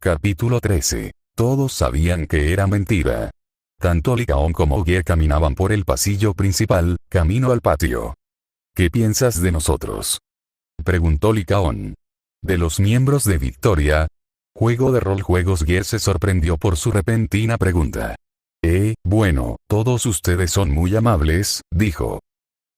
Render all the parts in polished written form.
Capítulo 13. Todos sabían que era mentira. Tanto Lycaón como Ge caminaban por el pasillo principal, camino al patio. ¿Qué piensas de nosotros?, preguntó Lycaón. ¿De los miembros de Victoria? Juego de rol Juegos. Ge se sorprendió por su repentina pregunta. Bueno, todos ustedes son muy amables, dijo.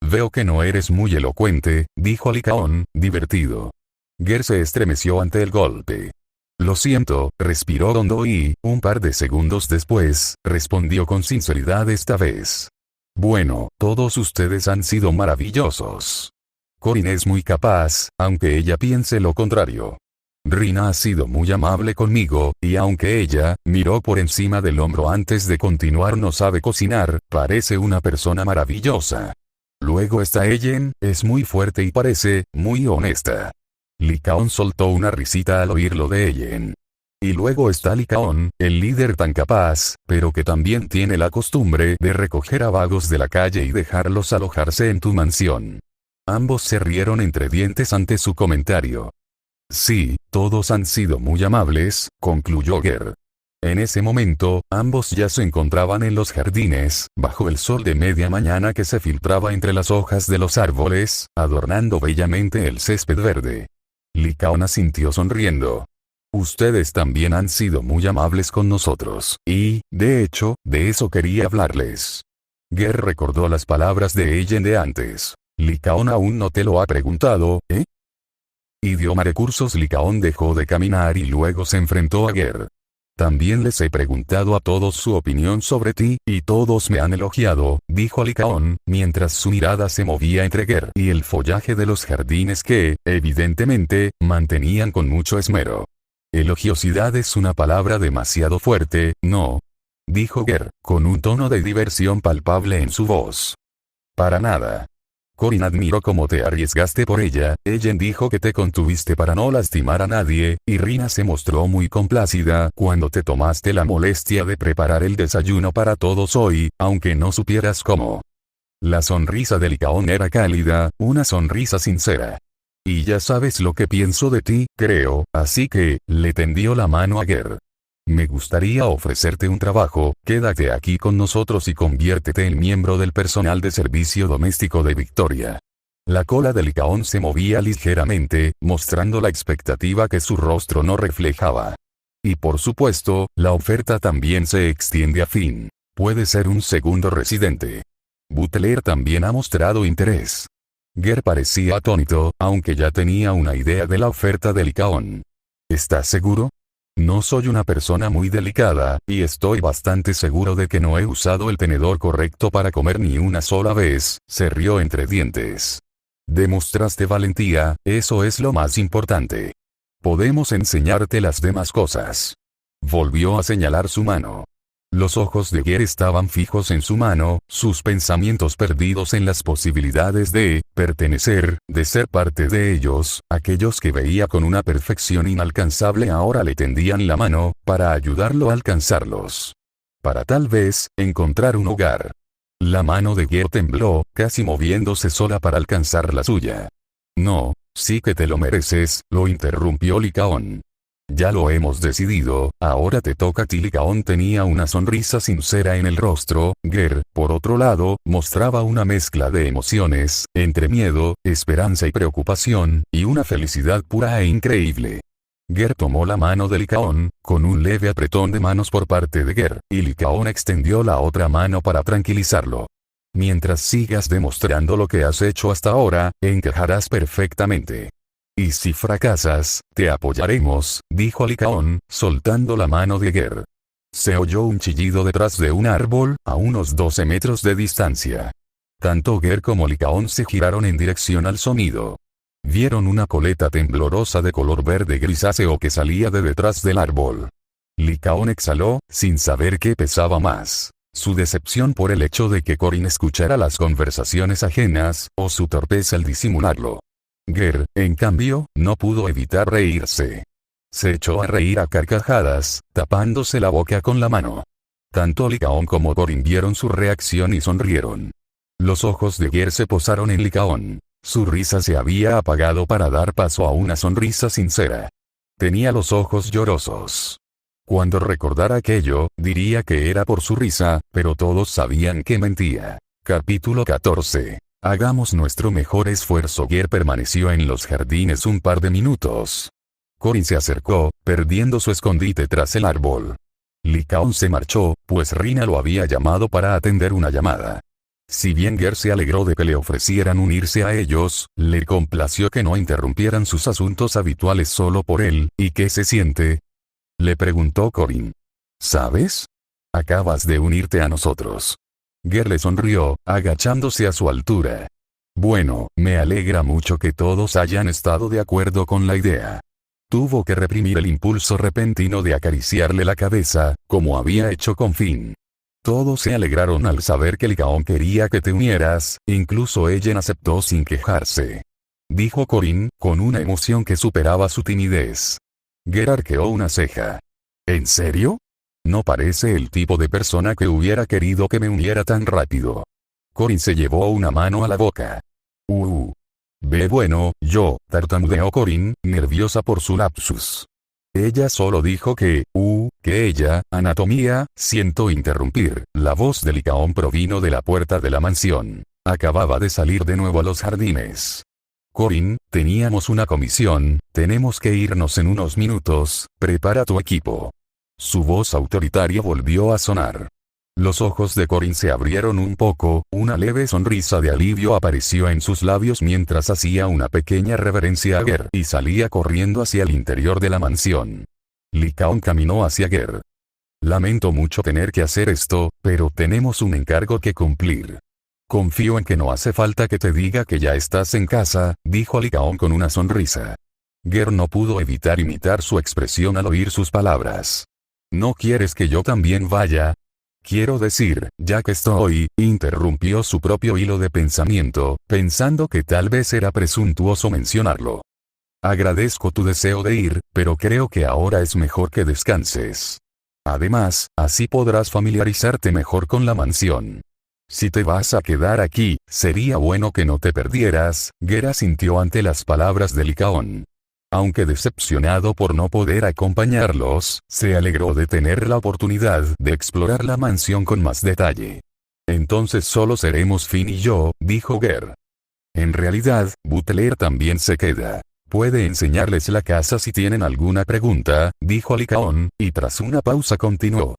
Veo que no eres muy elocuente, dijo Lycaón, divertido. Ge se estremeció ante el golpe. Lo siento, respiró hondo y, un par de segundos después, respondió con sinceridad esta vez. Bueno, todos ustedes han sido maravillosos. Corinne es muy capaz, aunque ella piense lo contrario. Rina ha sido muy amable conmigo, y aunque ella miró por encima del hombro antes de continuar, no sabe cocinar, parece una persona maravillosa. Luego está Ellen, es muy fuerte y parece muy honesta. Lycaón soltó una risita al oír lo de Ellen. Y luego está Lycaón, el líder tan capaz, pero que también tiene la costumbre de recoger a vagos de la calle y dejarlos alojarse en tu mansión. Ambos se rieron entre dientes ante su comentario. Sí, todos han sido muy amables, concluyó Ge. En ese momento, ambos ya se encontraban en los jardines, bajo el sol de media mañana que se filtraba entre las hojas de los árboles, adornando bellamente el césped verde. Lycaón asintió sonriendo. Ustedes también han sido muy amables con nosotros, y, de hecho, de eso quería hablarles. Ge recordó las palabras de Ellen de antes. Lycaón aún no te lo ha preguntado, ¿eh? Idioma recursos. Lycaón dejó de caminar y luego se enfrentó a Ge. También les he preguntado a todos su opinión sobre ti, y todos me han elogiado, dijo Lycaón, mientras su mirada se movía entre Ge y el follaje de los jardines que, evidentemente, mantenían con mucho esmero. Elogiosidad es una palabra demasiado fuerte, ¿no?, dijo Ge, con un tono de diversión palpable en su voz. Para nada. Corinne admiró cómo te arriesgaste por ella, Ellen dijo que te contuviste para no lastimar a nadie, y Rina se mostró muy complacida cuando te tomaste la molestia de preparar el desayuno para todos hoy, aunque no supieras cómo. La sonrisa de Lycaón era cálida, una sonrisa sincera. Y ya sabes lo que pienso de ti, creo, así que, le tendió la mano a Ge. Me gustaría ofrecerte un trabajo, quédate aquí con nosotros y conviértete en miembro del personal de servicio doméstico de Victoria. La cola de Lycaón se movía ligeramente, mostrando la expectativa que su rostro no reflejaba. Y por supuesto, la oferta también se extiende a Finn. Puede ser un segundo residente. Butler también ha mostrado interés. Ge parecía atónito, aunque ya tenía una idea de la oferta de Lycaón. ¿Estás seguro? No soy una persona muy delicada, y estoy bastante seguro de que no he usado el tenedor correcto para comer ni una sola vez, se rió entre dientes. Demostraste valentía, eso es lo más importante. Podemos enseñarte las demás cosas. Volvió a señalar su mano. Los ojos de Ge estaban fijos en su mano, sus pensamientos perdidos en las posibilidades de pertenecer, de ser parte de ellos. Aquellos que veía con una perfección inalcanzable ahora le tendían la mano, para ayudarlo a alcanzarlos. Para tal vez, encontrar un hogar. La mano de Ge tembló, casi moviéndose sola para alcanzar la suya. No, sí que te lo mereces, lo interrumpió Lycaón. Ya lo hemos decidido, ahora te toca a ti. Lycaón tenía una sonrisa sincera en el rostro. Ge, por otro lado, mostraba una mezcla de emociones, entre miedo, esperanza y preocupación, y una felicidad pura e increíble. Ge tomó la mano de Lycaón, con un leve apretón de manos por parte de Ge, y Lycaón extendió la otra mano para tranquilizarlo. Mientras sigas demostrando lo que has hecho hasta ahora, encajarás perfectamente. Y si fracasas, te apoyaremos, dijo Lycaón, soltando la mano de Ge. Se oyó un chillido detrás de un árbol, a unos 12 metros de distancia. Tanto Ge como Lycaón se giraron en dirección al sonido. Vieron una coleta temblorosa de color verde grisáceo que salía de detrás del árbol. Lycaón exhaló, sin saber qué pesaba más. Su decepción por el hecho de que Corinne escuchara las conversaciones ajenas, o su torpeza al disimularlo. Ge, en cambio, no pudo evitar reírse. Se echó a reír a carcajadas, tapándose la boca con la mano. Tanto Lycaón como Corinne vieron su reacción y sonrieron. Los ojos de Ge se posaron en Lycaón. Su risa se había apagado para dar paso a una sonrisa sincera. Tenía los ojos llorosos. Cuando recordara aquello, diría que era por su risa, pero todos sabían que mentía. Capítulo 14. Hagamos nuestro mejor esfuerzo. Ger permaneció en los jardines un par de minutos. Corin se acercó, perdiendo su escondite tras el árbol. Lycaon se marchó, pues Rina lo había llamado para atender una llamada. Si bien Ger se alegró de que le ofrecieran unirse a ellos, le complació que no interrumpieran sus asuntos habituales solo por él. ¿Y qué se siente?, le preguntó Corin. ¿Sabes? Acabas de unirte a nosotros. Ger le sonrió, agachándose a su altura. Bueno, me alegra mucho que todos hayan estado de acuerdo con la idea. Tuvo que reprimir el impulso repentino de acariciarle la cabeza, como había hecho con Finn. Todos se alegraron al saber que Lycaon quería que te unieras, incluso ella aceptó sin quejarse. Dijo Corin, con una emoción que superaba su timidez. Ger arqueó una ceja. ¿En serio? No parece el tipo de persona que hubiera querido que me uniera tan rápido. Corin se llevó una mano a la boca. Bueno, tartamudeó Corin, nerviosa por su lapsus. Ella solo dijo que ella, anatomía, siento interrumpir. La voz de Lycaon provino de la puerta de la mansión. Acababa de salir de nuevo a los jardines. Corin, teníamos una comisión, tenemos que irnos en unos minutos, prepara tu equipo. Su voz autoritaria volvió a sonar. Los ojos de Corin se abrieron un poco, una leve sonrisa de alivio apareció en sus labios mientras hacía una pequeña reverencia a Ger y salía corriendo hacia el interior de la mansión. Lycaon caminó hacia Ger. Lamento mucho tener que hacer esto, pero tenemos un encargo que cumplir. Confío en que no hace falta que te diga que ya estás en casa, dijo Lycaon con una sonrisa. Ger no pudo evitar imitar su expresión al oír sus palabras. ¿No quieres que yo también vaya? Quiero decir, ya que estoy, interrumpió su propio hilo de pensamiento, pensando que tal vez era presuntuoso mencionarlo. Agradezco tu deseo de ir, pero creo que ahora es mejor que descanses. Además, así podrás familiarizarte mejor con la mansión. Si te vas a quedar aquí, sería bueno que no te perdieras. Ger asintió ante las palabras de Lycaon. Aunque decepcionado por no poder acompañarlos, se alegró de tener la oportunidad de explorar la mansión con más detalle. Entonces solo seremos Finn y yo, dijo Ger. En realidad, Butler también se queda. Puede enseñarles la casa si tienen alguna pregunta, dijo Lycaon, y tras una pausa continuó.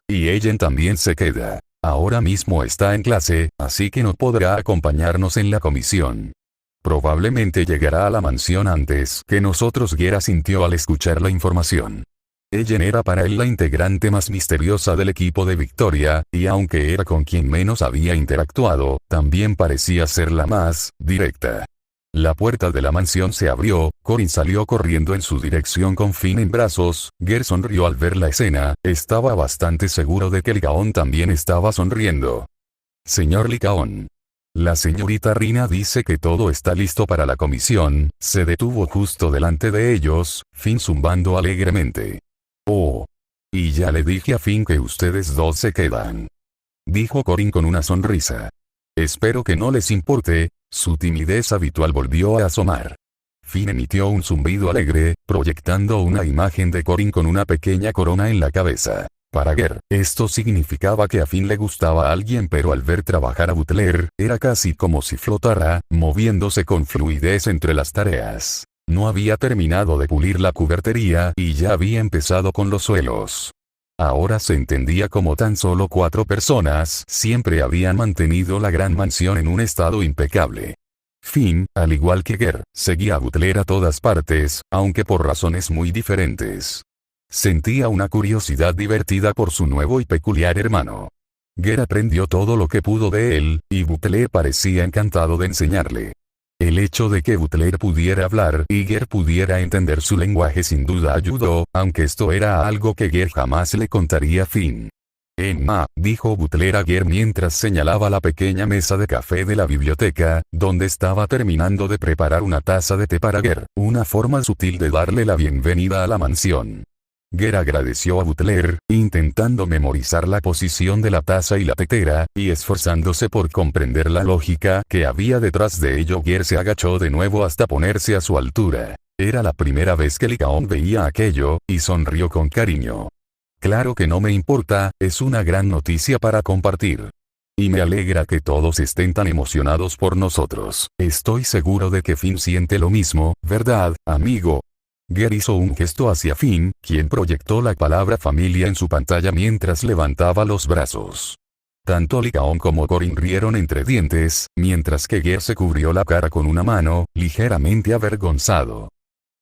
Y Ellen también se queda. Ahora mismo está en clase, así que no podrá acompañarnos en la comisión. Probablemente llegará a la mansión antes que nosotros. Ger asintió al escuchar la información. Ellen era para él la integrante más misteriosa del equipo de Victoria, y aunque era con quien menos había interactuado, también parecía ser la más directa. La puerta de la mansión se abrió, Corin salió corriendo en su dirección con Finn en brazos. Ger sonrió al ver la escena, estaba bastante seguro de que Lycaon también estaba sonriendo. Señor Lycaon. La señorita Rina dice que todo está listo para la comisión. Se detuvo justo delante de ellos, Finn zumbando alegremente. Y ya le dije a Finn que ustedes dos se quedan. Dijo Corin con una sonrisa. Espero que no les importe. Su timidez habitual volvió a asomar. Finn emitió un zumbido alegre, proyectando una imagen de Corin con una pequeña corona en la cabeza. Para Ger, esto significaba que a Finn le gustaba a alguien, pero al ver trabajar a Butler, era casi como si flotara, moviéndose con fluidez entre las tareas. No había terminado de pulir la cubertería y ya había empezado con los suelos. Ahora se entendía como tan solo 4 personas siempre habían mantenido la gran mansión en un estado impecable. Finn, al igual que Ger, seguía a Butler a todas partes, aunque por razones muy diferentes. Sentía una curiosidad divertida por su nuevo y peculiar hermano. Ger aprendió todo lo que pudo de él, y Butler parecía encantado de enseñarle. El hecho de que Butler pudiera hablar y Ger pudiera entender su lenguaje sin duda ayudó, aunque esto era algo que Ger jamás le contaría a Finn. Emma, dijo Butler a Ger mientras señalaba la pequeña mesa de café de la biblioteca, donde estaba terminando de preparar una taza de té para Ger, una forma sutil de darle la bienvenida a la mansión. Ger agradeció a Butler, intentando memorizar la posición de la taza y la tetera, y esforzándose por comprender la lógica que había detrás de ello. Ger se agachó de nuevo hasta ponerse a su altura. Era la primera vez que Lycaon veía aquello, y sonrió con cariño. Claro que no me importa, es una gran noticia para compartir. Y me alegra que todos estén tan emocionados por nosotros. Estoy seguro de que Finn siente lo mismo, ¿verdad, amigo? Ger hizo un gesto hacia Finn, quien proyectó la palabra familia en su pantalla mientras levantaba los brazos. Tanto Lycaon como Corin rieron entre dientes, mientras que Ger se cubrió la cara con una mano, ligeramente avergonzado.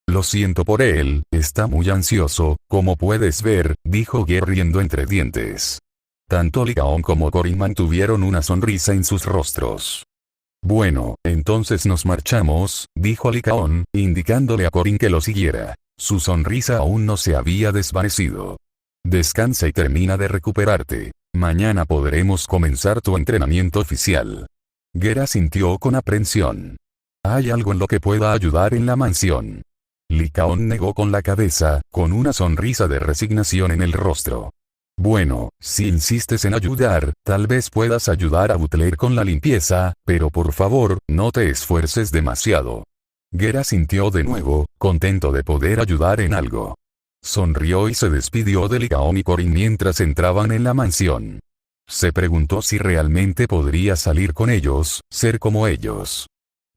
Lo siento por él, está muy ansioso, como puedes ver, dijo Ger riendo entre dientes. Tanto Lycaon como Corin mantuvieron una sonrisa en sus rostros. Bueno, entonces nos marchamos, dijo Lycaon, indicándole a Corin que lo siguiera. Su sonrisa aún no se había desvanecido. Descansa y termina de recuperarte. Mañana podremos comenzar tu entrenamiento oficial. Ger asintió con aprensión. ¿Hay algo en lo que pueda ayudar en la mansión? Lycaon negó con la cabeza, con una sonrisa de resignación en el rostro. Bueno, si insistes en ayudar, tal vez puedas ayudar a Butler con la limpieza, pero por favor, no te esfuerces demasiado. Ger asintió de nuevo, contento de poder ayudar en algo. Sonrió y se despidió de Lycaon y Corin mientras entraban en la mansión. Se preguntó si realmente podría salir con ellos, ser como ellos.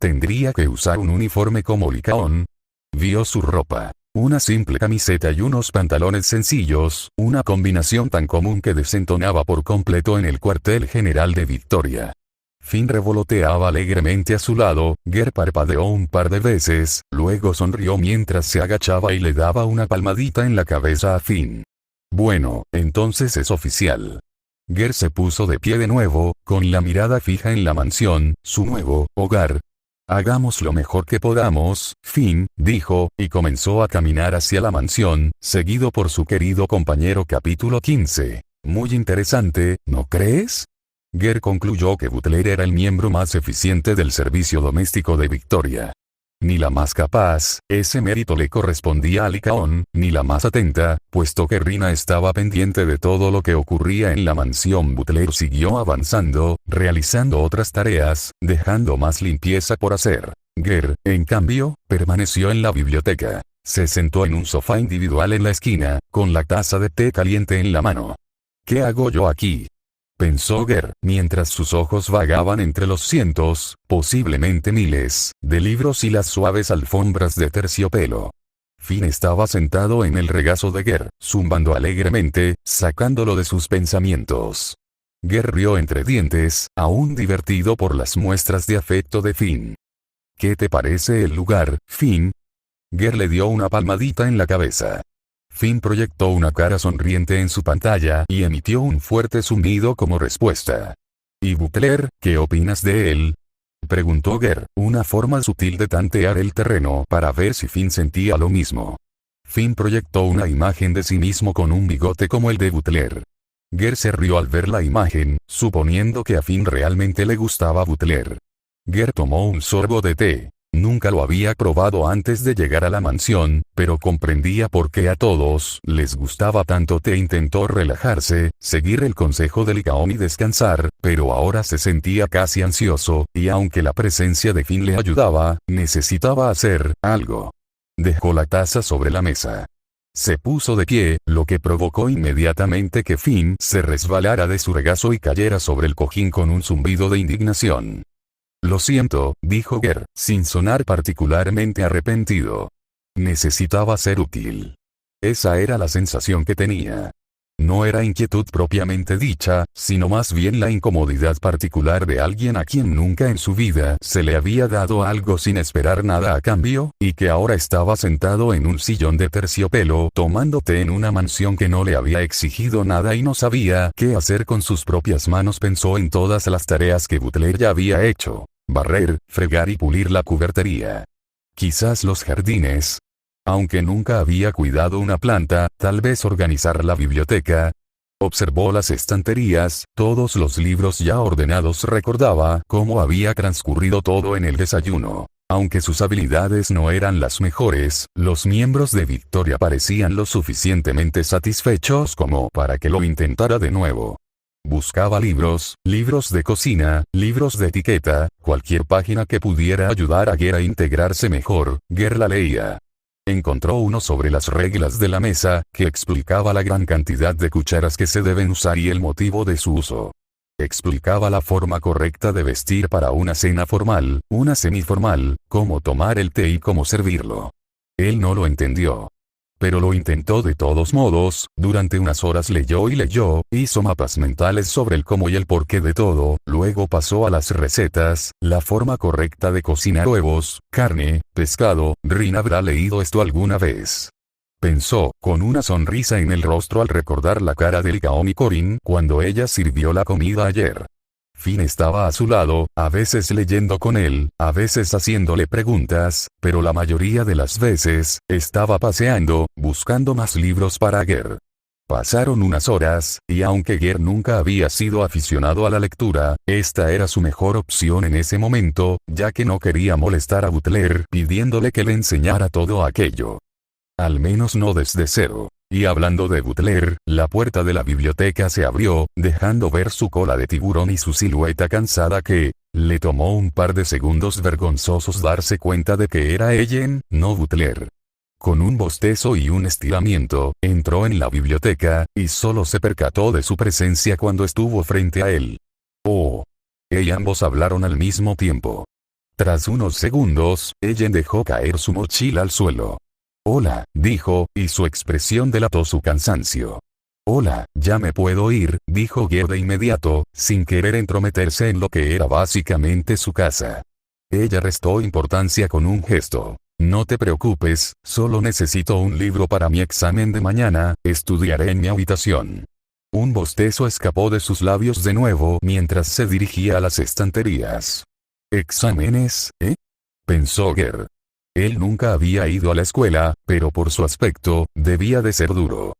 ¿Tendría que usar un uniforme como Lycaon? Vio su ropa. Una simple camiseta y unos pantalones sencillos, una combinación tan común que desentonaba por completo en el cuartel general de Victoria. Finn revoloteaba alegremente a su lado, Ger parpadeó un par de veces, luego sonrió mientras se agachaba y le daba una palmadita en la cabeza a Finn. Bueno, entonces es oficial. Ger se puso de pie de nuevo, con la mirada fija en la mansión, su nuevo hogar. Hagamos lo mejor que podamos, Finn, dijo, y comenzó a caminar hacia la mansión, seguido por su querido compañero. Capítulo 15. Muy interesante, ¿no crees? Ger concluyó que Butler era el miembro más eficiente del servicio doméstico de Victoria. Ni la más capaz, ese mérito le correspondía a Lycaon, ni la más atenta, puesto que Rina estaba pendiente de todo lo que ocurría en la mansión. Butler siguió avanzando, realizando otras tareas, dejando más limpieza por hacer. Ger, en cambio, permaneció en la biblioteca. Se sentó en un sofá individual en la esquina, con la taza de té caliente en la mano. ¿Qué hago yo aquí?, pensó Ger, mientras sus ojos vagaban entre los cientos, posiblemente miles, de libros y las suaves alfombras de terciopelo. Finn estaba sentado en el regazo de Ger, zumbando alegremente, sacándolo de sus pensamientos. Ger rió entre dientes, aún divertido por las muestras de afecto de Finn. ¿Qué te parece el lugar, Finn? Ger le dio una palmadita en la cabeza. Finn proyectó una cara sonriente en su pantalla y emitió un fuerte zumbido como respuesta. ¿Y Butler, qué opinas de él?, preguntó Ger, una forma sutil de tantear el terreno para ver si Finn sentía lo mismo. Finn proyectó una imagen de sí mismo con un bigote como el de Butler. Ger se rió al ver la imagen, suponiendo que a Finn realmente le gustaba Butler. Ger tomó un sorbo de té. Nunca lo había probado antes de llegar a la mansión, pero comprendía por qué a todos les gustaba tanto té. Intentó relajarse, seguir el consejo de Lycaon y descansar, pero ahora se sentía casi ansioso, y aunque la presencia de Finn le ayudaba, necesitaba hacer algo. Dejó la taza sobre la mesa. Se puso de pie, lo que provocó inmediatamente que Finn se resbalara de su regazo y cayera sobre el cojín con un zumbido de indignación. Lo siento, dijo Ger, sin sonar particularmente arrepentido. Necesitaba ser útil. Esa era la sensación que tenía. No era inquietud propiamente dicha, sino más bien la incomodidad particular de alguien a quien nunca en su vida se le había dado algo sin esperar nada a cambio, y que ahora estaba sentado en un sillón de terciopelo tomando té en una mansión que no le había exigido nada y no sabía qué hacer con sus propias manos. Pensó en todas las tareas que Butler ya había hecho: barrer, fregar y pulir la cubertería. Quizás los jardines. Aunque nunca había cuidado una planta, tal vez organizar la biblioteca. Observó las estanterías, todos los libros ya ordenados. Recordaba cómo había transcurrido todo en el desayuno. Aunque sus habilidades no eran las mejores, los miembros de Victoria parecían lo suficientemente satisfechos como para que lo intentara de nuevo. Buscaba libros de cocina, libros de etiqueta, cualquier página que pudiera ayudar a Ger a integrarse mejor. Ger la leía. Encontró uno sobre las reglas de la mesa, que explicaba la gran cantidad de cucharas que se deben usar y el motivo de su uso. Explicaba la forma correcta de vestir para una cena formal, una semiformal, cómo tomar el té y cómo servirlo. Él no lo entendió. Pero lo intentó de todos modos, durante unas horas leyó y leyó, hizo mapas mentales sobre el cómo y el porqué de todo, luego pasó a las recetas, la forma correcta de cocinar huevos, carne, pescado. Rin habrá leído esto alguna vez. Pensó, con una sonrisa en el rostro al recordar la cara de Lycaón y Corinne cuando ella sirvió la comida ayer. Finn estaba a su lado, a veces leyendo con él, a veces haciéndole preguntas, pero la mayoría de las veces, estaba paseando, buscando más libros para Ger. Pasaron unas horas, y aunque Ger nunca había sido aficionado a la lectura, esta era su mejor opción en ese momento, ya que no quería molestar a Butler pidiéndole que le enseñara todo aquello. Al menos no desde cero. Y hablando de Butler, la puerta de la biblioteca se abrió, dejando ver su cola de tiburón y su silueta cansada que, le tomó un par de segundos vergonzosos darse cuenta de que era Ellen, no Butler. Con un bostezo y un estiramiento, entró en la biblioteca, y solo se percató de su presencia cuando estuvo frente a él. Oh. Y ambos hablaron al mismo tiempo. Tras unos segundos, Ellen dejó caer su mochila al suelo. Hola, dijo, y su expresión delató su cansancio. Hola, ya me puedo ir, dijo Ger de inmediato, sin querer entrometerse en lo que era básicamente su casa. Ella restó importancia con un gesto. No te preocupes, solo necesito un libro para mi examen de mañana, estudiaré en mi habitación. Un bostezo escapó de sus labios de nuevo mientras se dirigía a las estanterías. ¿Exámenes, pensó Ger. Él nunca había ido a la escuela, pero por su aspecto, debía de ser duro.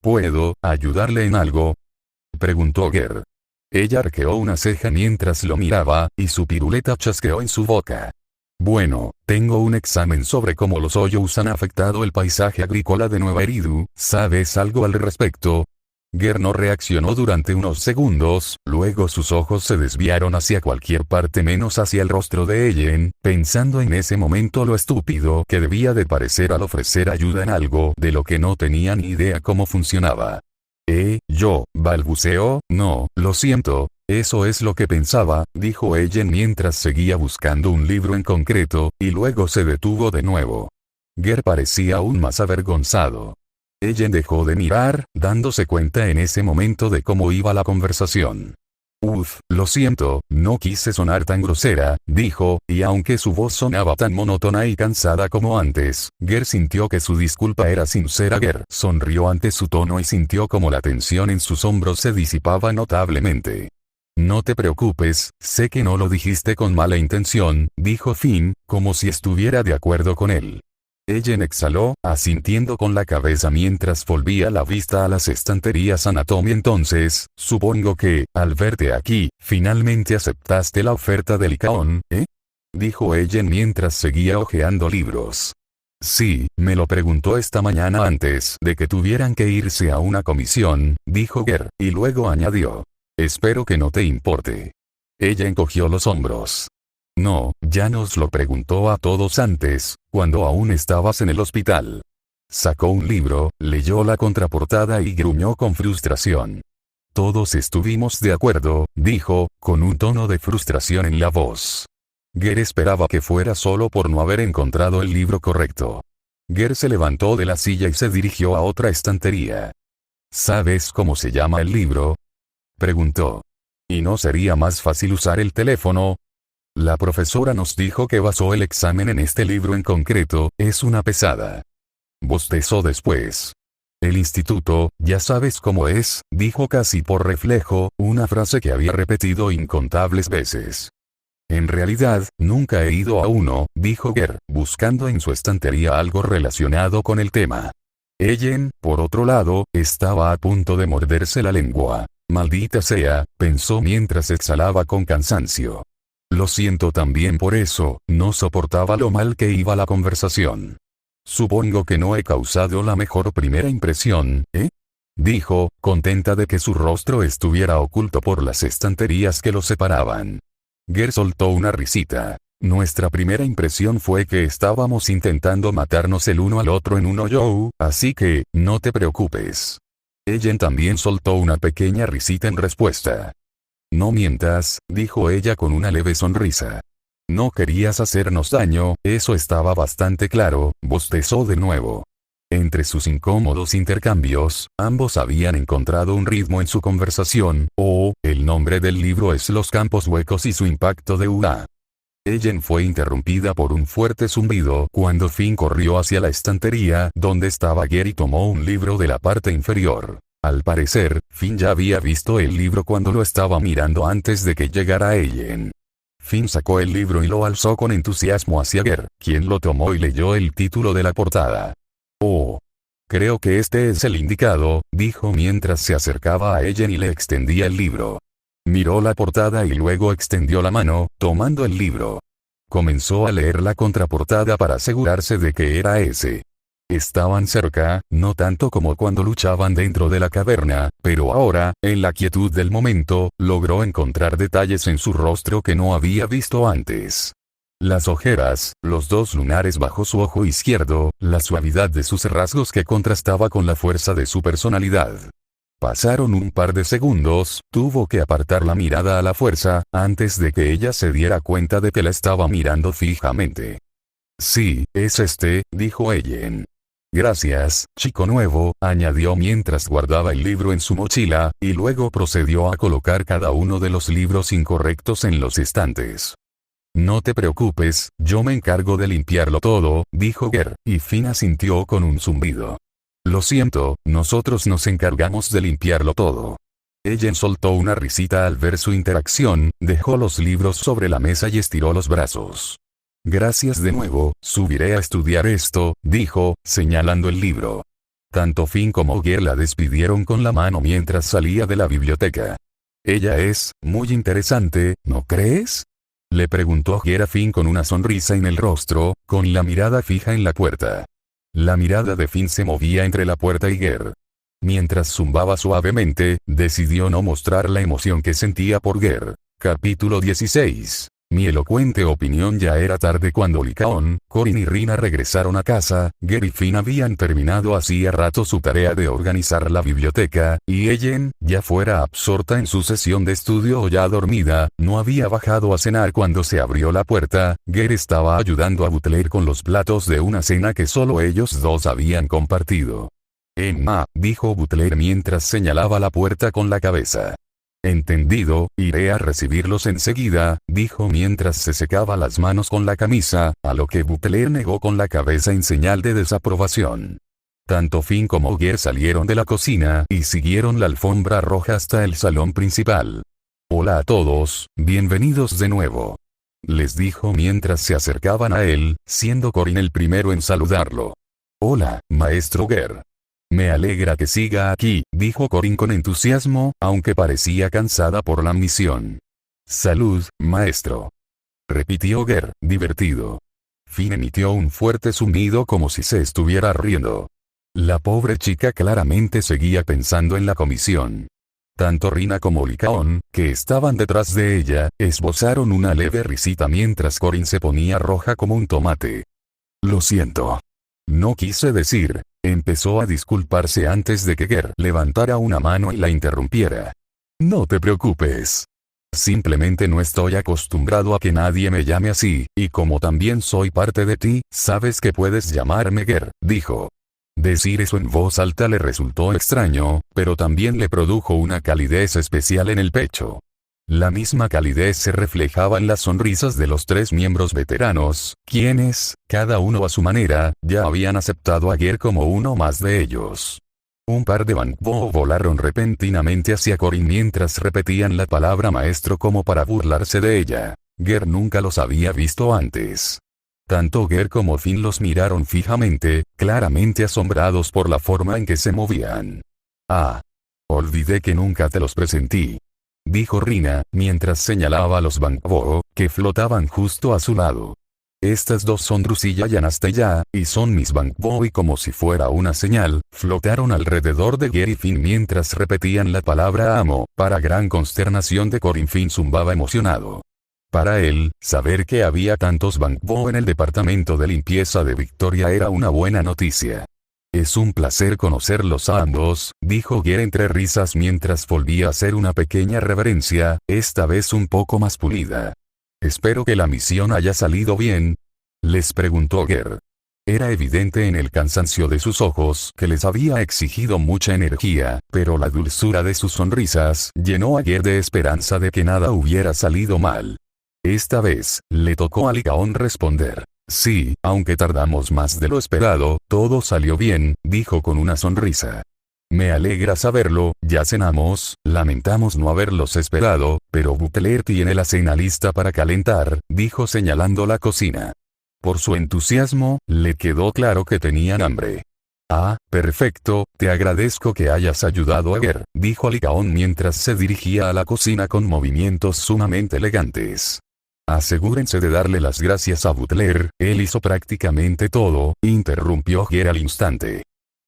¿Puedo ayudarle en algo?, preguntó Ger. Ella arqueó una ceja mientras lo miraba, y su piruleta chasqueó en su boca. Bueno, tengo un examen sobre cómo los Hoyos han afectado el paisaje agrícola de Nueva Eridu, ¿sabes algo al respecto? Ger no reaccionó durante unos segundos, luego sus ojos se desviaron hacia cualquier parte menos hacia el rostro de Ellen, pensando en ese momento lo estúpido que debía de parecer al ofrecer ayuda en algo de lo que no tenía ni idea cómo funcionaba. Balbuceó, no, lo siento, eso es lo que pensaba, dijo Ellen mientras seguía buscando un libro en concreto, y luego se detuvo de nuevo. Ger parecía aún más avergonzado. Ellen dejó de mirar, dándose cuenta en ese momento de cómo iba la conversación. Lo siento, no quise sonar tan grosera, dijo, y aunque su voz sonaba tan monótona y cansada como antes, Ger sintió que su disculpa era sincera. Ger sonrió ante su tono y sintió como la tensión en sus hombros se disipaba notablemente. No te preocupes, sé que no lo dijiste con mala intención, dijo Finn, como si estuviera de acuerdo con él. Ellen exhaló, asintiendo con la cabeza mientras volvía la vista a las estanterías Anatomía. Entonces, supongo que, al verte aquí, finalmente aceptaste la oferta de Lycaón, dijo Ellen mientras seguía hojeando libros. Sí, me lo preguntó esta mañana antes de que tuvieran que irse a una comisión, dijo Ger, y luego añadió. Espero que no te importe. Ella encogió los hombros. No, ya nos lo preguntó a todos antes, cuando aún estabas en el hospital. Sacó un libro, leyó la contraportada y gruñó con frustración. Todos estuvimos de acuerdo, dijo, con un tono de frustración en la voz. Ger esperaba que fuera solo por no haber encontrado el libro correcto. Ger se levantó de la silla y se dirigió a otra estantería. ¿Sabes cómo se llama el libro?, preguntó. ¿Y no sería más fácil usar el teléfono? La profesora nos dijo que basó el examen en este libro en concreto, es una pesada. Bostezó después. El instituto, ya sabes cómo es, dijo casi por reflejo, una frase que había repetido incontables veces. En realidad, nunca he ido a uno, dijo Ger, buscando en su estantería algo relacionado con el tema. Ellen, por otro lado, estaba a punto de morderse la lengua. Maldita sea, pensó mientras exhalaba con cansancio. Lo siento también por eso, no soportaba lo mal que iba la conversación. Supongo que no he causado la mejor primera impresión, dijo, contenta de que su rostro estuviera oculto por las estanterías que lo separaban. Ger soltó una risita. Nuestra primera impresión fue que estábamos intentando matarnos el uno al otro en un hoyo, así que, no te preocupes. Ellen también soltó una pequeña risita en respuesta. No mientas, dijo ella con una leve sonrisa. No querías hacernos daño, eso estaba bastante claro, bostezó de nuevo. Entre sus incómodos intercambios, ambos habían encontrado un ritmo en su conversación. El nombre del libro es Los campos huecos y su impacto de Ua. Ellen fue interrumpida por un fuerte zumbido cuando Finn corrió hacia la estantería donde estaba Gary y tomó un libro de la parte inferior. Al parecer, Finn ya había visto el libro cuando lo estaba mirando antes de que llegara Ellen. Finn sacó el libro y lo alzó con entusiasmo hacia Gary, quien lo tomó y leyó el título de la portada. Oh. Creo que este es el indicado, dijo mientras se acercaba a Ellen y le extendía el libro. Miró la portada y luego extendió la mano, tomando el libro. Comenzó a leer la contraportada para asegurarse de que era ese. Estaban cerca, no tanto como cuando luchaban dentro de la caverna, pero ahora, en la quietud del momento, logró encontrar detalles en su rostro que no había visto antes. Las ojeras, los dos lunares bajo su ojo izquierdo, la suavidad de sus rasgos que contrastaba con la fuerza de su personalidad. Pasaron un par de segundos, tuvo que apartar la mirada a la fuerza, antes de que ella se diera cuenta de que la estaba mirando fijamente. Sí, es este, dijo Ellen. Gracias, chico nuevo, añadió mientras guardaba el libro en su mochila, y luego procedió a colocar cada uno de los libros incorrectos en los estantes. No te preocupes, yo me encargo de limpiarlo todo, dijo Gary, y Finn asintió con un zumbido. Lo siento, nosotros nos encargamos de limpiarlo todo. Ellen soltó una risita al ver su interacción, dejó los libros sobre la mesa y estiró los brazos. Gracias de nuevo, subiré a estudiar esto, dijo, señalando el libro. Tanto Finn como Gary la despidieron con la mano mientras salía de la biblioteca. Ella es, muy interesante, ¿no crees? Le preguntó Gary a Finn con una sonrisa en el rostro, con la mirada fija en la puerta. La mirada de Finn se movía entre la puerta y Gary. Mientras zumbaba suavemente, decidió no mostrar la emoción que sentía por Gary. Capítulo 16. Mi elocuente opinión. Ya era tarde cuando Lycaon, Corin y Rina regresaron a casa. Gary y Finn habían terminado hacía rato su tarea de organizar la biblioteca, y Ellen, ya fuera absorta en su sesión de estudio o ya dormida, no había bajado a cenar cuando se abrió la puerta. Gary estaba ayudando a Butler con los platos de una cena que solo ellos dos habían compartido. Emma, dijo Butler mientras señalaba la puerta con la cabeza. Entendido, iré a recibirlos enseguida, dijo mientras se secaba las manos con la camisa, a lo que Butler negó con la cabeza en señal de desaprobación. Tanto Finn como Gary salieron de la cocina y siguieron la alfombra roja hasta el salón principal. Hola a todos, bienvenidos de nuevo. Les dijo mientras se acercaban a él, siendo Corin el primero en saludarlo. Hola, maestro Gary. Me alegra que siga aquí, dijo Corin con entusiasmo, aunque parecía cansada por la misión. Salud, maestro. Repitió Gary, divertido. Finn emitió un fuerte zumbido como si se estuviera riendo. La pobre chica claramente seguía pensando en la comisión. Tanto Rina como Lycaon, que estaban detrás de ella, esbozaron una leve risita mientras Corin se ponía roja como un tomate. Lo siento. No quise decir. Empezó a disculparse antes de que Gary levantara una mano y la interrumpiera. No te preocupes. Simplemente no estoy acostumbrado a que nadie me llame así, y como también soy parte de ti, sabes que puedes llamarme Gary, dijo. Decir eso en voz alta le resultó extraño, pero también le produjo una calidez especial en el pecho. La misma calidez se reflejaba en las sonrisas de los tres miembros veteranos, quienes, cada uno a su manera, ya habían aceptado a Gary como uno más de ellos. Un par de Bangbo volaron repentinamente hacia Corin mientras repetían la palabra maestro como para burlarse de ella. Gary nunca los había visto antes. Tanto Gary como Finn los miraron fijamente, claramente asombrados por la forma en que se movían. Ah. Olvidé que nunca te los presenté. Dijo Rina, mientras señalaba a los Bangbo, que flotaban justo a su lado. Estas dos son Drusilla y Anastasia, y son mis Bangbo y como si fuera una señal, flotaron alrededor de Gary y Finn mientras repetían la palabra amo, para gran consternación de Corin. Finn zumbaba emocionado. Para él, saber que había tantos Bangbo en el departamento de limpieza de Victoria era una buena noticia. Es un placer conocerlos a ambos, dijo Gear entre risas mientras volvía a hacer una pequeña reverencia, esta vez un poco más pulida. Espero que la misión haya salido bien. Les preguntó Gear. Era evidente en el cansancio de sus ojos que les había exigido mucha energía, pero la dulzura de sus sonrisas llenó a Gear de esperanza de que nada hubiera salido mal. Esta vez, le tocó a Licaón responder. Sí, aunque tardamos más de lo esperado, todo salió bien, dijo con una sonrisa. Me alegra saberlo, ya cenamos, lamentamos no haberlos esperado, pero Butler tiene la cena lista para calentar, dijo señalando la cocina. Por su entusiasmo, le quedó claro que tenían hambre. Ah, perfecto, te agradezco que hayas ayudado a Gear, dijo Licaón mientras se dirigía a la cocina con movimientos sumamente elegantes. Asegúrense de darle las gracias a Butler, él hizo prácticamente todo, interrumpió Gear al instante.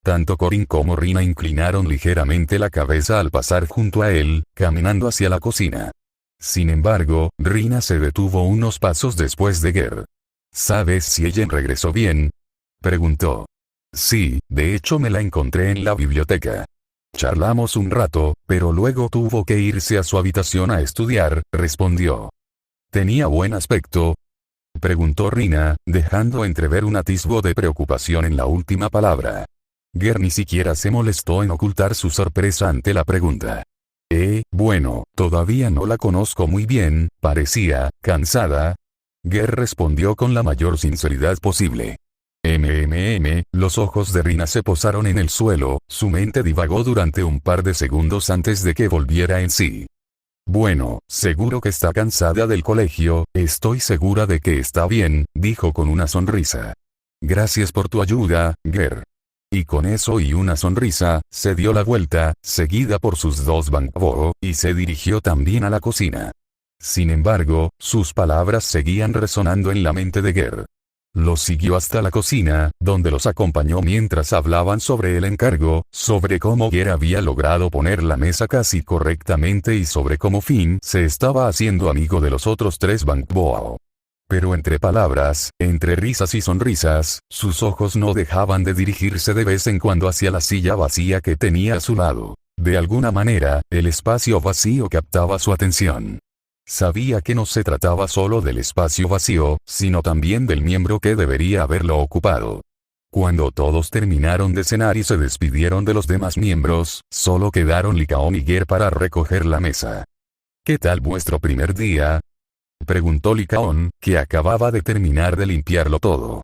Tanto Corin como Rina inclinaron ligeramente la cabeza al pasar junto a él, caminando hacia la cocina. Sin embargo, Rina se detuvo unos pasos después de Gear. ¿Sabes si ella regresó bien? Preguntó. Sí, de hecho me la encontré en la biblioteca. Charlamos un rato, pero luego tuvo que irse a su habitación a estudiar, respondió. ¿Tenía buen aspecto? Preguntó Rina, dejando entrever un atisbo de preocupación en la última palabra. Gear ni siquiera se molestó en ocultar su sorpresa ante la pregunta. Bueno, todavía no la conozco muy bien, parecía cansada. Gear respondió con la mayor sinceridad posible. Los ojos de Rina se posaron en el suelo, su mente divagó durante un par de segundos antes de que volviera en sí. Bueno, seguro que está cansada del colegio, estoy segura de que está bien, dijo con una sonrisa. Gracias por tu ayuda, Gear. Y con eso y una sonrisa, se dio la vuelta, seguida por sus dos Bangbo, y se dirigió también a la cocina. Sin embargo, sus palabras seguían resonando en la mente de Gear. Los siguió hasta la cocina, donde los acompañó mientras hablaban sobre el encargo, sobre cómo Gear había logrado poner la mesa casi correctamente y sobre cómo Finn se estaba haciendo amigo de los otros tres Bangbo. Pero entre palabras, entre risas y sonrisas, sus ojos no dejaban de dirigirse de vez en cuando hacia la silla vacía que tenía a su lado. De alguna manera, el espacio vacío captaba su atención. Sabía que no se trataba solo del espacio vacío, sino también del miembro que debería haberlo ocupado. Cuando todos terminaron de cenar y se despidieron de los demás miembros, solo quedaron Licaón y Gear para recoger la mesa. ¿Qué tal vuestro primer día? Preguntó Licaón, que acababa de terminar de limpiarlo todo.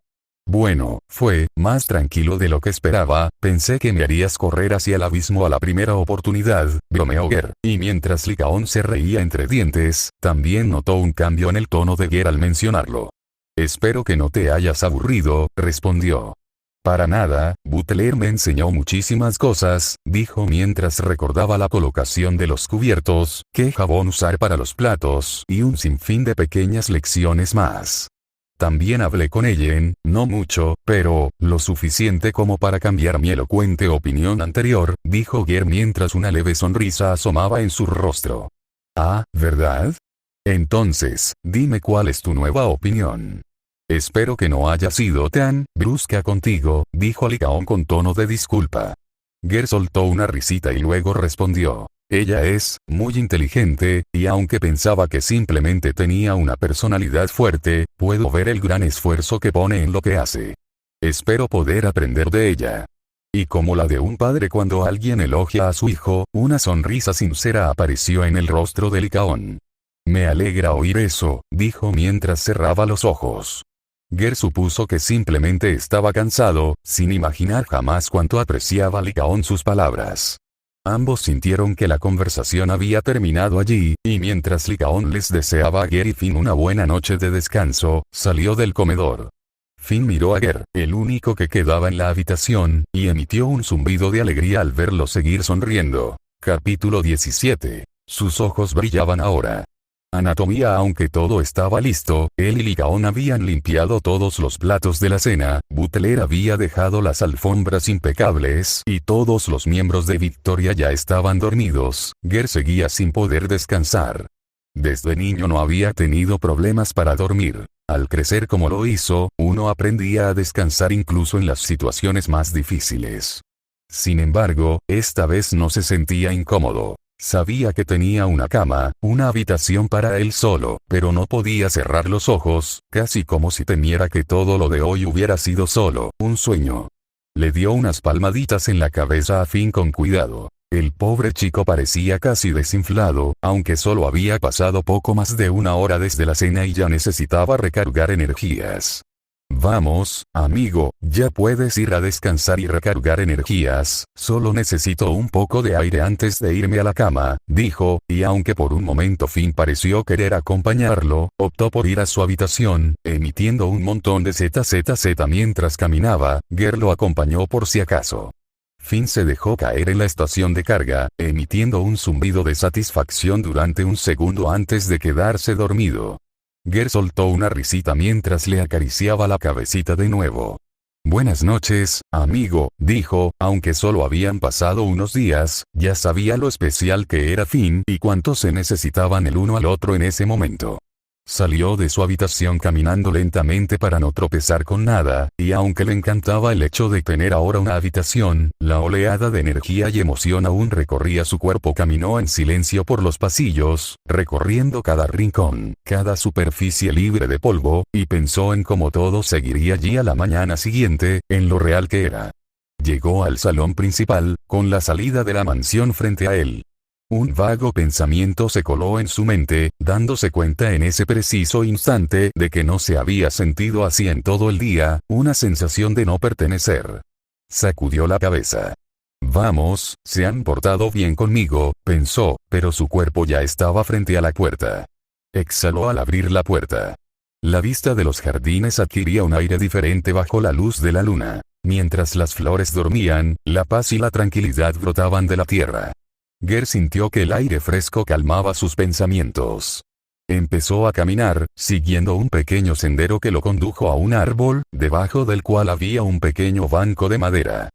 Bueno, fue más tranquilo de lo que esperaba, pensé que me harías correr hacia el abismo a la primera oportunidad, bromeó Gear, y mientras Licaón se reía entre dientes, también notó un cambio en el tono de Gear al mencionarlo. Espero que no te hayas aburrido, respondió. Para nada, Butler me enseñó muchísimas cosas, dijo mientras recordaba la colocación de los cubiertos, qué jabón usar para los platos y un sinfín de pequeñas lecciones más. También hablé con ella, no mucho, pero, lo suficiente como para cambiar mi elocuente opinión anterior, dijo Gear mientras una leve sonrisa asomaba en su rostro. Ah, ¿verdad? Entonces, dime cuál es tu nueva opinión. Espero que no haya sido tan brusca contigo, dijo Licaón con tono de disculpa. Gear soltó una risita y luego respondió. Ella es muy inteligente, y aunque pensaba que simplemente tenía una personalidad fuerte, puedo ver el gran esfuerzo que pone en lo que hace. Espero poder aprender de ella. Y como la de un padre cuando alguien elogia a su hijo, una sonrisa sincera apareció en el rostro de Licaón. Me alegra oír eso, dijo mientras cerraba los ojos. Gear supuso que simplemente estaba cansado, sin imaginar jamás cuánto apreciaba Licaón sus palabras. Ambos sintieron que la conversación había terminado allí, y mientras Licaón les deseaba a Gear y Finn una buena noche de descanso, salió del comedor. Finn miró a Gear, el único que quedaba en la habitación, y emitió un zumbido de alegría al verlo seguir sonriendo. Capítulo 17. Sus ojos brillaban ahora. Anatomía. Aunque todo estaba listo, él y Licaón habían limpiado todos los platos de la cena, Butler había dejado las alfombras impecables y todos los miembros de Victoria ya estaban dormidos, Gear seguía sin poder descansar. Desde niño no había tenido problemas para dormir. Al crecer como lo hizo, uno aprendía a descansar incluso en las situaciones más difíciles. Sin embargo, esta vez no se sentía incómodo. Sabía que tenía una cama, una habitación para él solo, pero no podía cerrar los ojos, casi como si temiera que todo lo de hoy hubiera sido solo un sueño. Le dio unas palmaditas en la cabeza a Finn con cuidado. El pobre chico parecía casi desinflado, aunque solo había pasado poco más de una hora desde la cena y ya necesitaba recargar energías. Vamos, amigo, ya puedes ir a descansar y recargar energías, solo necesito un poco de aire antes de irme a la cama, dijo, y aunque por un momento Finn pareció querer acompañarlo, optó por ir a su habitación, emitiendo un montón de ZZZ mientras caminaba. Ger lo acompañó por si acaso. Finn se dejó caer en la estación de carga, emitiendo un zumbido de satisfacción durante un segundo antes de quedarse dormido. Ger soltó una risita mientras le acariciaba la cabecita de nuevo. Buenas noches, amigo, dijo, aunque solo habían pasado unos días, ya sabía lo especial que era Finn y cuánto se necesitaban el uno al otro en ese momento. Salió de su habitación caminando lentamente para no tropezar con nada, y aunque le encantaba el hecho de tener ahora una habitación, la oleada de energía y emoción aún recorría su cuerpo. Caminó en silencio por los pasillos, recorriendo cada rincón, cada superficie libre de polvo, y pensó en cómo todo seguiría allí a la mañana siguiente, en lo real que era. Llegó al salón principal, con la salida de la mansión frente a él. Un vago pensamiento se coló en su mente, dándose cuenta en ese preciso instante de que no se había sentido así en todo el día, una sensación de no pertenecer. Sacudió la cabeza. Vamos, se han portado bien conmigo, pensó, pero su cuerpo ya estaba frente a la puerta. Exhaló al abrir la puerta. La vista de los jardines adquiría un aire diferente bajo la luz de la luna. Mientras las flores dormían, la paz y la tranquilidad brotaban de la tierra. Ger sintió que el aire fresco calmaba sus pensamientos. Empezó a caminar, siguiendo un pequeño sendero que lo condujo a un árbol, debajo del cual había un pequeño banco de madera.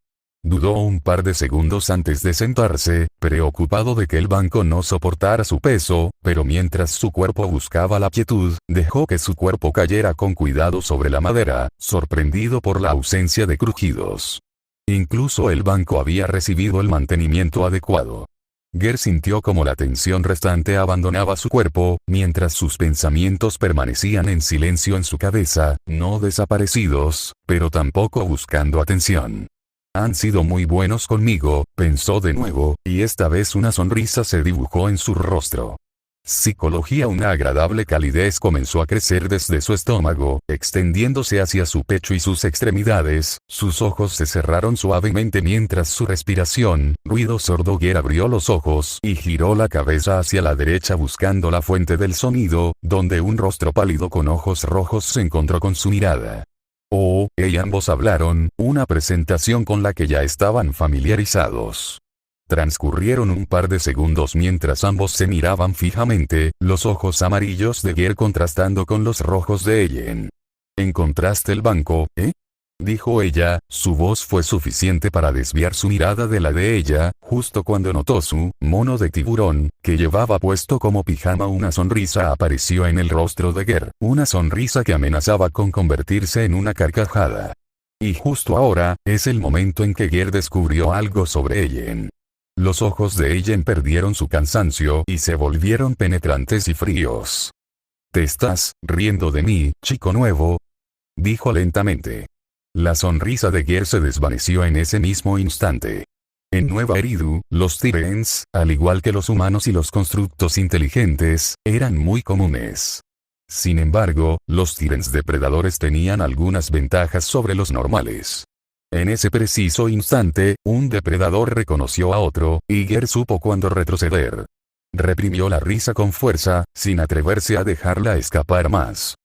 Dudó un par de segundos antes de sentarse, preocupado de que el banco no soportara su peso, pero mientras su cuerpo buscaba la quietud, dejó que su cuerpo cayera con cuidado sobre la madera, sorprendido por la ausencia de crujidos. Incluso el banco había recibido el mantenimiento adecuado. Ger sintió como la tensión restante abandonaba su cuerpo, mientras sus pensamientos permanecían en silencio en su cabeza, no desaparecidos, pero tampoco buscando atención. Han sido muy buenos conmigo, pensó de nuevo, y esta vez una sonrisa se dibujó en su rostro. Psicología. Una agradable calidez comenzó a crecer desde su estómago, extendiéndose hacia su pecho y sus extremidades. Sus ojos se cerraron suavemente mientras su respiración, ruido sordo. Ger abrió los ojos y giró la cabeza hacia la derecha buscando la fuente del sonido, donde un rostro pálido con ojos rojos se encontró con su mirada. Y ambos hablaron, una presentación con la que ya estaban familiarizados. Transcurrieron un par de segundos mientras ambos se miraban fijamente, los ojos amarillos de Ger contrastando con los rojos de Ellen. ¿Encontraste el banco, dijo ella, su voz fue suficiente para desviar su mirada de la de ella, justo cuando notó su mono de tiburón, que llevaba puesto como pijama. Una sonrisa apareció en el rostro de Ger, una sonrisa que amenazaba con convertirse en una carcajada. Y justo ahora, es el momento en que Ger descubrió algo sobre Ellen. Los ojos de Ellen perdieron su cansancio y se volvieron penetrantes y fríos. ¿Te estás riendo de mí, chico nuevo?, dijo lentamente. La sonrisa de Ger se desvaneció en ese mismo instante. En Nueva Eridu, los Tyrants, al igual que los humanos y los constructos inteligentes, eran muy comunes. Sin embargo, los Tyrants depredadores tenían algunas ventajas sobre los normales. En ese preciso instante, un depredador reconoció a otro, y Ger supo cuándo retroceder. Reprimió la risa con fuerza, sin atreverse a dejarla escapar más.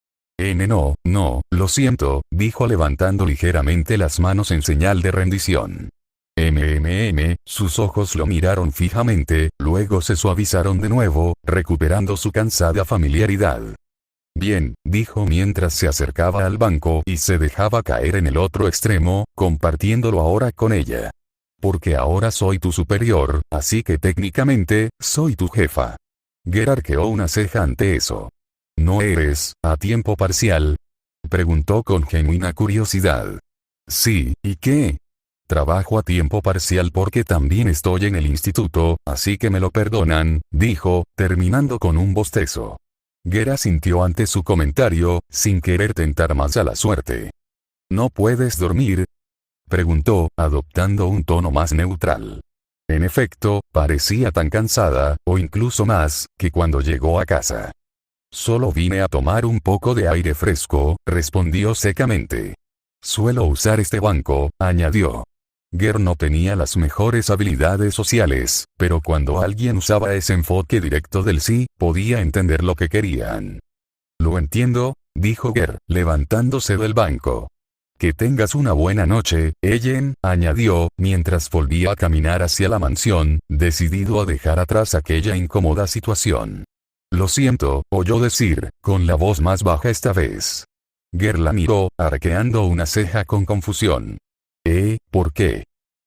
No, lo siento, dijo levantando ligeramente las manos en señal de rendición. Sus ojos lo miraron fijamente, luego se suavizaron de nuevo, recuperando su cansada familiaridad. Bien, dijo mientras se acercaba al banco y se dejaba caer en el otro extremo, compartiéndolo ahora con ella. Porque ahora soy tu superior, así que técnicamente, soy tu jefa. Ger arqueó una ceja ante eso. ¿No eres, a tiempo parcial? Preguntó con genuina curiosidad. Sí, ¿y qué? Trabajo a tiempo parcial porque también estoy en el instituto, así que me lo perdonan, dijo, terminando con un bostezo. Ger asintió ante su comentario, sin querer tentar más a la suerte. ¿No puedes dormir? Preguntó, adoptando un tono más neutral. En efecto, parecía tan cansada, o incluso más, que cuando llegó a casa. Solo vine a tomar un poco de aire fresco, respondió secamente. Suelo usar este banco, añadió. Ger no tenía las mejores habilidades sociales, pero cuando alguien usaba ese enfoque directo del sí, podía entender lo que querían. Lo entiendo, dijo Ger, levantándose del banco. Que tengas una buena noche, Ellen, añadió, mientras volvía a caminar hacia la mansión, decidido a dejar atrás aquella incómoda situación. Lo siento, oyó decir, con la voz más baja esta vez. Ger la miró, arqueando una ceja con confusión. ¿Por qué?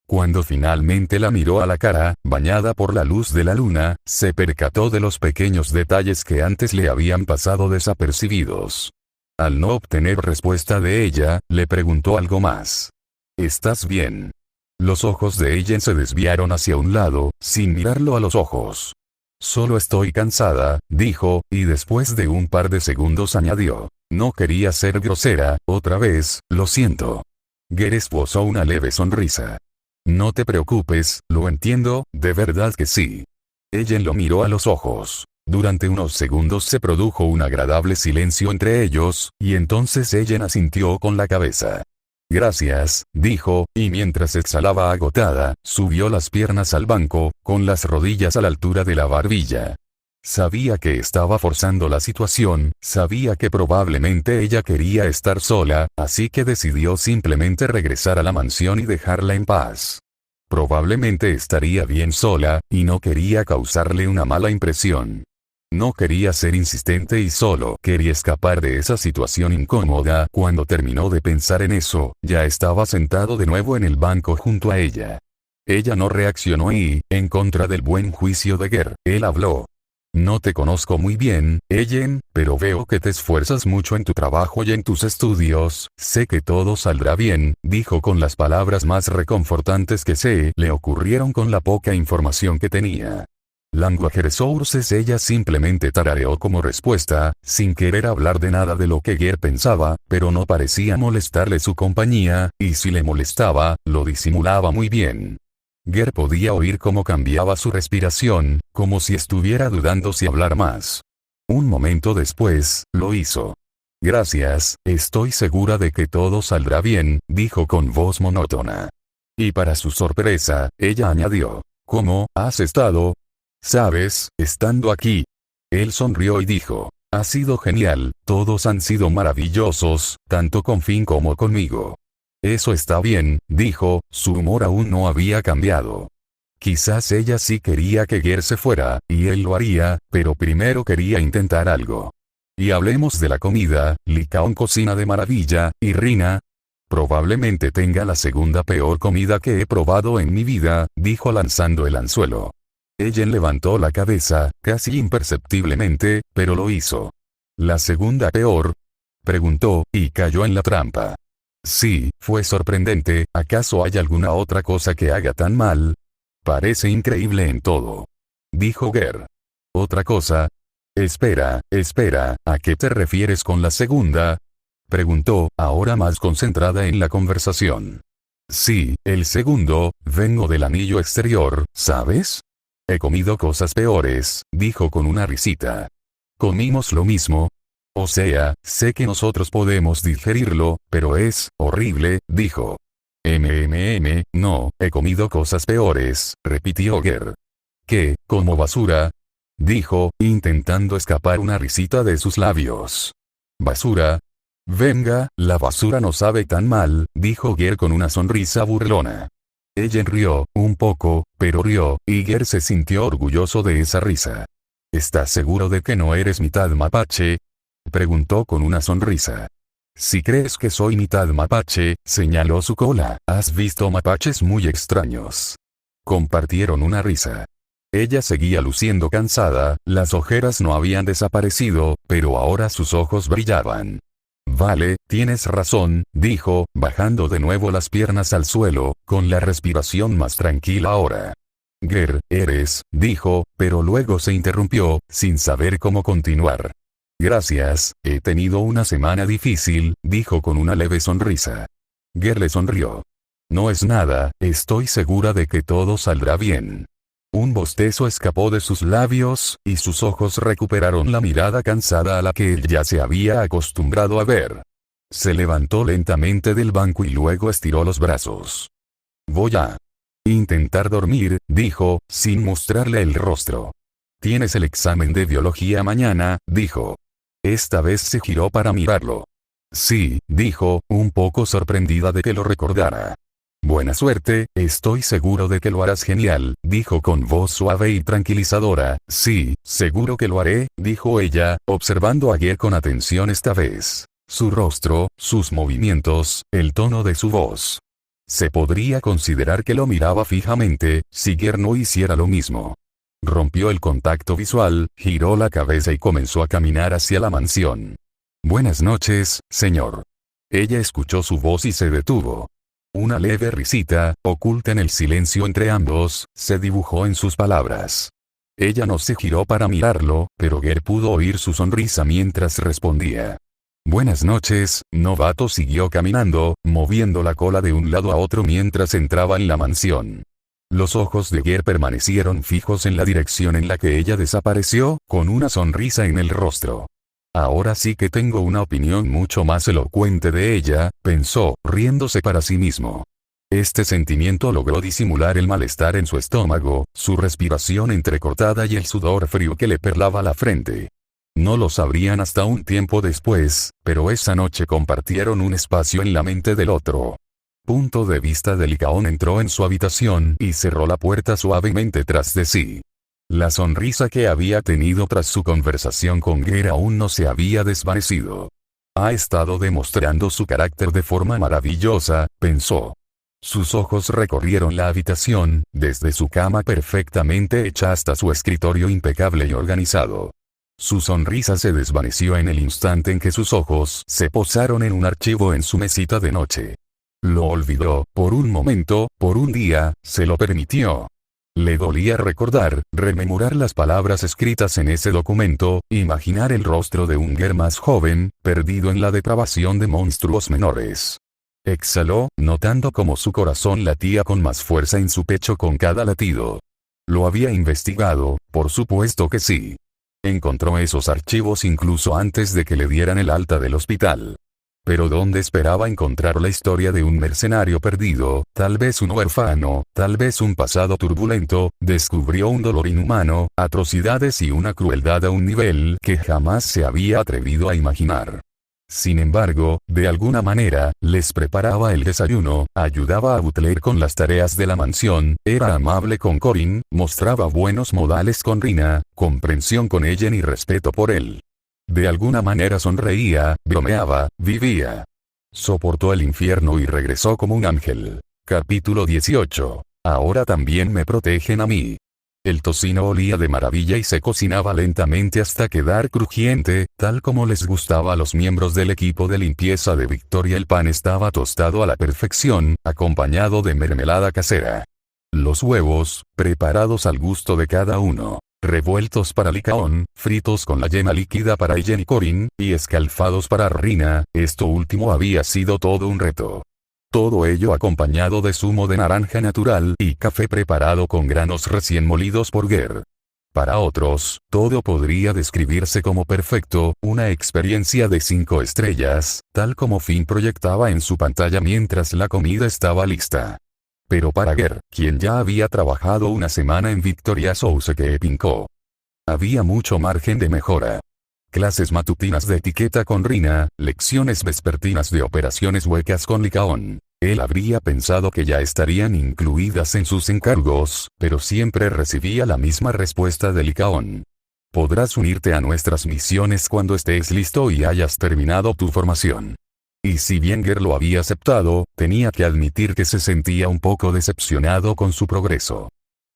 Cuando finalmente la miró a la cara, bañada por la luz de la luna, se percató de los pequeños detalles que antes le habían pasado desapercibidos. Al no obtener respuesta de ella, le preguntó algo más. ¿Estás bien? Los ojos de ella se desviaron hacia un lado, sin mirarlo a los ojos. Solo estoy cansada, dijo, y después de un par de segundos añadió. No quería ser grosera, otra vez, lo siento. Ger esbozó una leve sonrisa. No te preocupes, lo entiendo, de verdad que sí. Ellen lo miró a los ojos. Durante unos segundos se produjo un agradable silencio entre ellos, y entonces Ellen asintió con la cabeza. Gracias, dijo, y mientras exhalaba agotada, subió las piernas al banco, con las rodillas a la altura de la barbilla. Sabía que estaba forzando la situación, sabía que probablemente ella quería estar sola, así que decidió simplemente regresar a la mansión y dejarla en paz. Probablemente estaría bien sola, y no quería causarle una mala impresión. No quería ser insistente y solo quería escapar de esa situación incómoda. Cuando terminó de pensar en eso, ya estaba sentado de nuevo en el banco junto a ella. Ella no reaccionó y, en contra del buen juicio de Ger, él habló. No te conozco muy bien, Ellen, pero veo que te esfuerzas mucho en tu trabajo y en tus estudios, sé que todo saldrá bien, dijo con las palabras más reconfortantes que se le ocurrieron con la poca información que tenía. Language Resources ella simplemente tarareó como respuesta, sin querer hablar de nada de lo que Ger pensaba, pero no parecía molestarle su compañía, y si le molestaba, lo disimulaba muy bien. Ger podía oír cómo cambiaba su respiración, como si estuviera dudando si hablar más. Un momento después, lo hizo. Gracias, estoy segura de que todo saldrá bien, dijo con voz monótona. Y para su sorpresa, ella añadió. ¿Cómo has estado? Sabes, estando aquí. Él sonrió y dijo. Ha sido genial, todos han sido maravillosos, tanto con Finn como conmigo. Eso está bien, dijo, su humor aún no había cambiado. Quizás ella sí quería que Ger se fuera, y él lo haría, pero primero quería intentar algo. Y hablemos de la comida, Lycaon cocina de maravilla, y Rina. Probablemente tenga la segunda peor comida que he probado en mi vida, dijo lanzando el anzuelo. Ellen levantó la cabeza, casi imperceptiblemente, pero lo hizo. ¿La segunda peor? Preguntó, y cayó en la trampa. Sí, fue sorprendente. ¿Acaso hay alguna otra cosa que haga tan mal? Parece increíble en todo. Dijo Ger. ¿Otra cosa? Espera, ¿a qué te refieres con la segunda? Preguntó, ahora más concentrada en la conversación. Sí, el segundo, vengo del anillo exterior, ¿sabes? He comido cosas peores, dijo con una risita. ¿Comimos lo mismo? O sea, sé que nosotros podemos digerirlo, pero es horrible, dijo. No, he comido cosas peores, repitió Ger. ¿Qué, como basura? Dijo, intentando escapar una risita de sus labios. ¿Basura? Venga, la basura no sabe tan mal, dijo Ger con una sonrisa burlona. Ellen rió, un poco, pero rió, y Ger se sintió orgulloso de esa risa. ¿Estás seguro de que no eres mitad mapache? Preguntó con una sonrisa. Si crees que soy mitad mapache, señaló su cola, has visto mapaches muy extraños. Compartieron una risa. Ella seguía luciendo cansada, las ojeras no habían desaparecido, pero ahora sus ojos brillaban. Vale, tienes razón, dijo, bajando de nuevo las piernas al suelo, con la respiración más tranquila ahora. dijo, pero luego se interrumpió, sin saber cómo continuar. Gracias, he tenido una semana difícil, dijo con una leve sonrisa. Le sonrió. No es nada, estoy segura de que todo saldrá bien. Un bostezo escapó de sus labios, y sus ojos recuperaron la mirada cansada a la que él ya se había acostumbrado a ver. Se levantó lentamente del banco y luego estiró los brazos. Voy a intentar dormir, dijo, sin mostrarle el rostro. Tienes el examen de biología mañana, dijo. Esta vez se giró para mirarlo. Sí, dijo, un poco sorprendida de que lo recordara. Buena suerte, estoy seguro de que lo harás genial, dijo con voz suave y tranquilizadora. Sí, seguro que lo haré, dijo ella, observando a Gear con atención esta vez. Su rostro, sus movimientos, el tono de su voz. Se podría considerar que lo miraba fijamente, si Gear no hiciera lo mismo. Rompió el contacto visual, giró la cabeza y comenzó a caminar hacia la mansión. Buenas noches, señor. Ella escuchó su voz y se detuvo. Una leve risita, oculta en el silencio entre ambos, se dibujó en sus palabras. Ella no se giró para mirarlo, pero Gear pudo oír su sonrisa mientras respondía. Buenas noches, novato siguió caminando, moviendo la cola de un lado a otro mientras entraba en la mansión. Los ojos de Gear permanecieron fijos en la dirección en la que ella desapareció, con una sonrisa en el rostro. Ahora sí que tengo una opinión mucho más elocuente de ella, pensó, riéndose para sí mismo. Este sentimiento logró disimular el malestar en su estómago, su respiración entrecortada y el sudor frío que le perlaba la frente. No lo sabrían hasta un tiempo después, pero esa noche compartieron un espacio en la mente del otro. Punto de vista de Lycaon entró en su habitación y cerró la puerta suavemente tras de sí. La sonrisa que había tenido tras su conversación con Gear aún no se había desvanecido. Ha estado demostrando su carácter de forma maravillosa, pensó. Sus ojos recorrieron la habitación, desde su cama perfectamente hecha hasta su escritorio impecable y organizado. Su sonrisa se desvaneció en el instante en que sus ojos se posaron en un archivo en su mesita de noche. Lo olvidó, por un momento, por un día, se lo permitió. Le dolía recordar, rememorar las palabras escritas en ese documento, imaginar el rostro de un Gear más joven, perdido en la depravación de monstruos menores. Exhaló, notando cómo su corazón latía con más fuerza en su pecho con cada latido. ¿Lo había investigado? Por supuesto que sí. Encontró esos archivos incluso antes de que le dieran el alta del hospital. Pero ¿dónde esperaba encontrar la historia de un mercenario perdido, tal vez un huérfano, tal vez un pasado turbulento? Descubrió un dolor inhumano, atrocidades y una crueldad a un nivel que jamás se había atrevido a imaginar. Sin embargo, de alguna manera, les preparaba el desayuno, ayudaba a Butler con las tareas de la mansión, era amable con Corin, mostraba buenos modales con Rina, comprensión con ella y respeto por él. De alguna manera sonreía, bromeaba, vivía. Soportó el infierno y regresó como un ángel. Capítulo 18. Ahora también me protegen a mí. El tocino olía de maravilla y se cocinaba lentamente hasta quedar crujiente, tal como les gustaba a los miembros del equipo de limpieza de Victoria. El pan estaba tostado a la perfección, acompañado de mermelada casera. Los huevos, preparados al gusto de cada uno. Revueltos para Lycaon, fritos con la yema líquida para ella y Corin, y escalfados para Rina, esto último había sido todo un reto. Todo ello acompañado de zumo de naranja natural y café preparado con granos recién molidos por Gear. Para otros, todo podría describirse como perfecto, una experiencia de 5 estrellas, tal como Finn proyectaba en su pantalla mientras la comida estaba lista. Pero para Gear, quien ya había trabajado una semana en Victoria que pincó. Había mucho margen de mejora. Clases matutinas de etiqueta con Rina, lecciones vespertinas de operaciones huecas con Lycaon. Él habría pensado que ya estarían incluidas en sus encargos, pero siempre recibía la misma respuesta de Lycaon. Podrás unirte a nuestras misiones cuando estés listo y hayas terminado tu formación. Y si bien Gear lo había aceptado, tenía que admitir que se sentía un poco decepcionado con su progreso.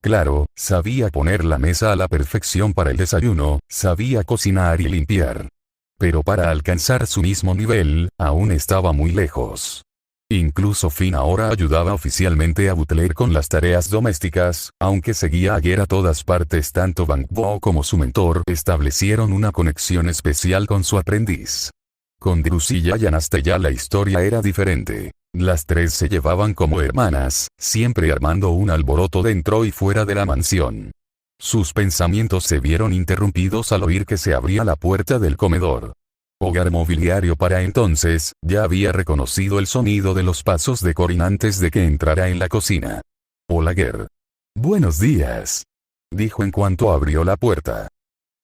Claro, sabía poner la mesa a la perfección para el desayuno, sabía cocinar y limpiar. Pero para alcanzar su mismo nivel, aún estaba muy lejos. Incluso Finn ahora ayudaba oficialmente a Butler con las tareas domésticas, aunque seguía a Ger a todas partes. Tanto Bang Bo como su mentor establecieron una conexión especial con su aprendiz. Con Drusilla y Anastasia la historia era diferente. Las tres se llevaban como hermanas, siempre armando un alboroto dentro y fuera de la mansión. Sus pensamientos se vieron interrumpidos al oír que se abría la puerta del comedor. Hogar Mobiliario para entonces, ya había reconocido el sonido de los pasos de Corin antes de que entrara en la cocina. «Hola Ger». «Buenos días», dijo en cuanto abrió la puerta.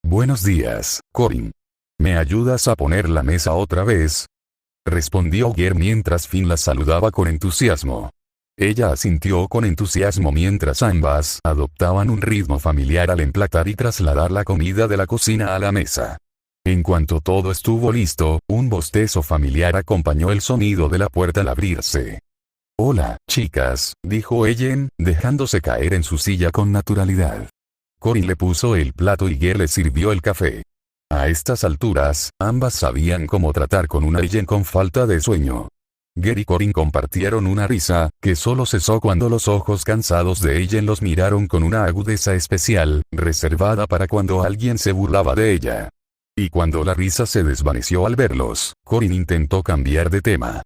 «Buenos días, Corin. ¿Me ayudas a poner la mesa otra vez?», respondió Ger mientras Finn la saludaba con entusiasmo. Ella asintió con entusiasmo mientras ambas adoptaban un ritmo familiar al emplatar y trasladar la comida de la cocina a la mesa. En cuanto todo estuvo listo, un bostezo familiar acompañó el sonido de la puerta al abrirse. «Hola, chicas», dijo Ellen, dejándose caer en su silla con naturalidad. Corin le puso el plato y Ger le sirvió el café. A estas alturas, ambas sabían cómo tratar con una Ellen con falta de sueño. Ger y Corin compartieron una risa, que solo cesó cuando los ojos cansados de Ellen los miraron con una agudeza especial, reservada para cuando alguien se burlaba de ella. Y cuando la risa se desvaneció al verlos, Corin intentó cambiar de tema.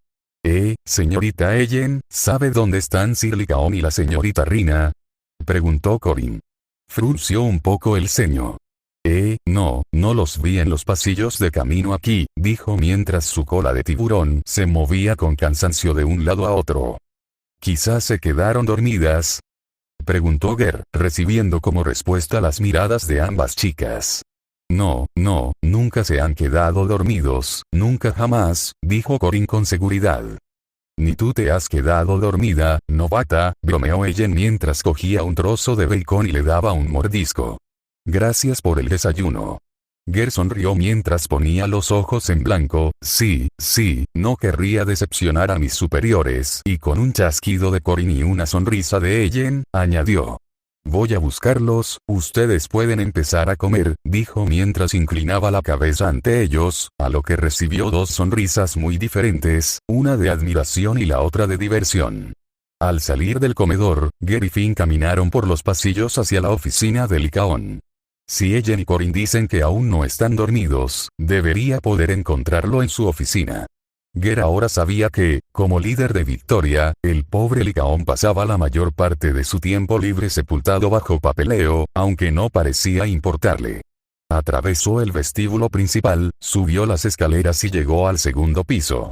Señorita Ellen, ¿sabe dónde están Sir Lycaon y la señorita Rina?», preguntó Corin. Frunció un poco el ceño. No los vi en los pasillos de camino aquí», dijo mientras su cola de tiburón se movía con cansancio de un lado a otro. «¿Quizás se quedaron dormidas?», preguntó Ger, recibiendo como respuesta las miradas de ambas chicas. «No, nunca se han quedado dormidos, nunca jamás», dijo Corin con seguridad. «Ni tú te has quedado dormida, novata», bromeó Ellen mientras cogía un trozo de bacon y le daba un mordisco. «Gracias por el desayuno». Ger sonrió mientras ponía los ojos en blanco. Sí, no querría decepcionar a mis superiores, y con un chasquido de Corin y una sonrisa de Ellen, añadió. «Voy a buscarlos, ustedes pueden empezar a comer», dijo mientras inclinaba la cabeza ante ellos, a lo que recibió dos sonrisas muy diferentes, una de admiración y la otra de diversión. Al salir del comedor, Ger y Finn caminaron por los pasillos hacia la oficina de Lycaon. Si Ellen y Corin dicen que aún no están dormidos, debería poder encontrarlo en su oficina. Ger ahora sabía que, como líder de Victoria, el pobre Lycaon pasaba la mayor parte de su tiempo libre sepultado bajo papeleo, aunque no parecía importarle. Atravesó el vestíbulo principal, subió las escaleras y llegó al segundo piso.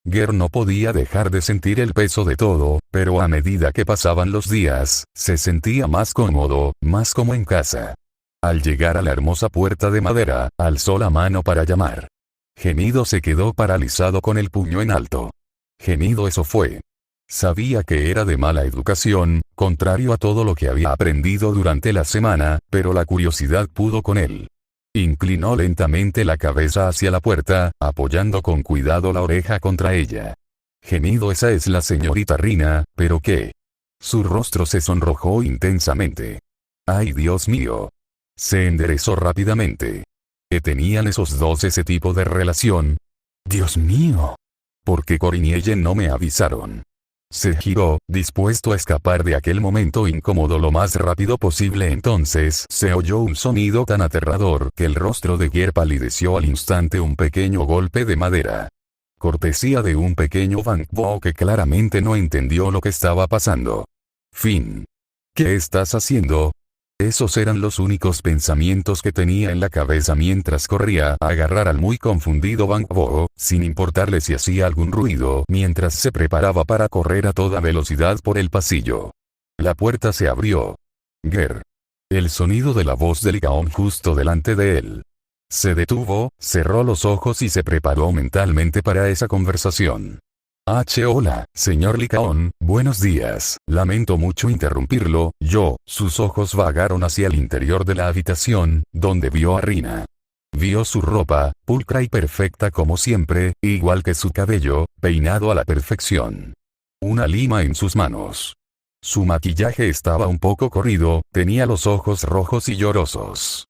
Ger no podía dejar de sentir el peso de todo, pero a medida que pasaban los días, se sentía más cómodo, más como en casa. Al llegar a la hermosa puerta de madera, alzó la mano para llamar. Gemido se quedó paralizado con el puño en alto. Gemido eso fue. Sabía que era de mala educación, contrario a todo lo que había aprendido durante la semana, pero la curiosidad pudo con él. Inclinó lentamente la cabeza hacia la puerta, apoyando con cuidado la oreja contra ella. Gemido, esa es la señorita Rina, ¿pero qué? Su rostro se sonrojó intensamente. ¡Ay, Dios mío! Se enderezó rápidamente. ¿Qué tenían esos dos ese tipo de relación? ¡Dios mío! ¿Por qué Corin y Ellen no me avisaron? Se giró, dispuesto a escapar de aquel momento incómodo lo más rápido posible. Entonces se oyó un sonido tan aterrador que el rostro de Ger palideció al instante. Un pequeño golpe de madera. Cortesía de un pequeño Bang Bo que claramente no entendió lo que estaba pasando. Finn. ¿Qué estás haciendo? Esos eran los únicos pensamientos que tenía en la cabeza mientras corría a agarrar al muy confundido Bang Bo, sin importarle si hacía algún ruido mientras se preparaba para correr a toda velocidad por el pasillo. La puerta se abrió. Ger. El sonido de la voz de Lycaon justo delante de él. Se detuvo, cerró los ojos y se preparó mentalmente para esa conversación. Hola, señor Lycaon, buenos días, lamento mucho interrumpirlo, sus ojos vagaron hacia el interior de la habitación, donde vio a Rina. Vio su ropa, pulcra y perfecta como siempre, igual que su cabello, peinado a la perfección. Una lima en sus manos. Su maquillaje estaba un poco corrido, tenía los ojos rojos y llorosos.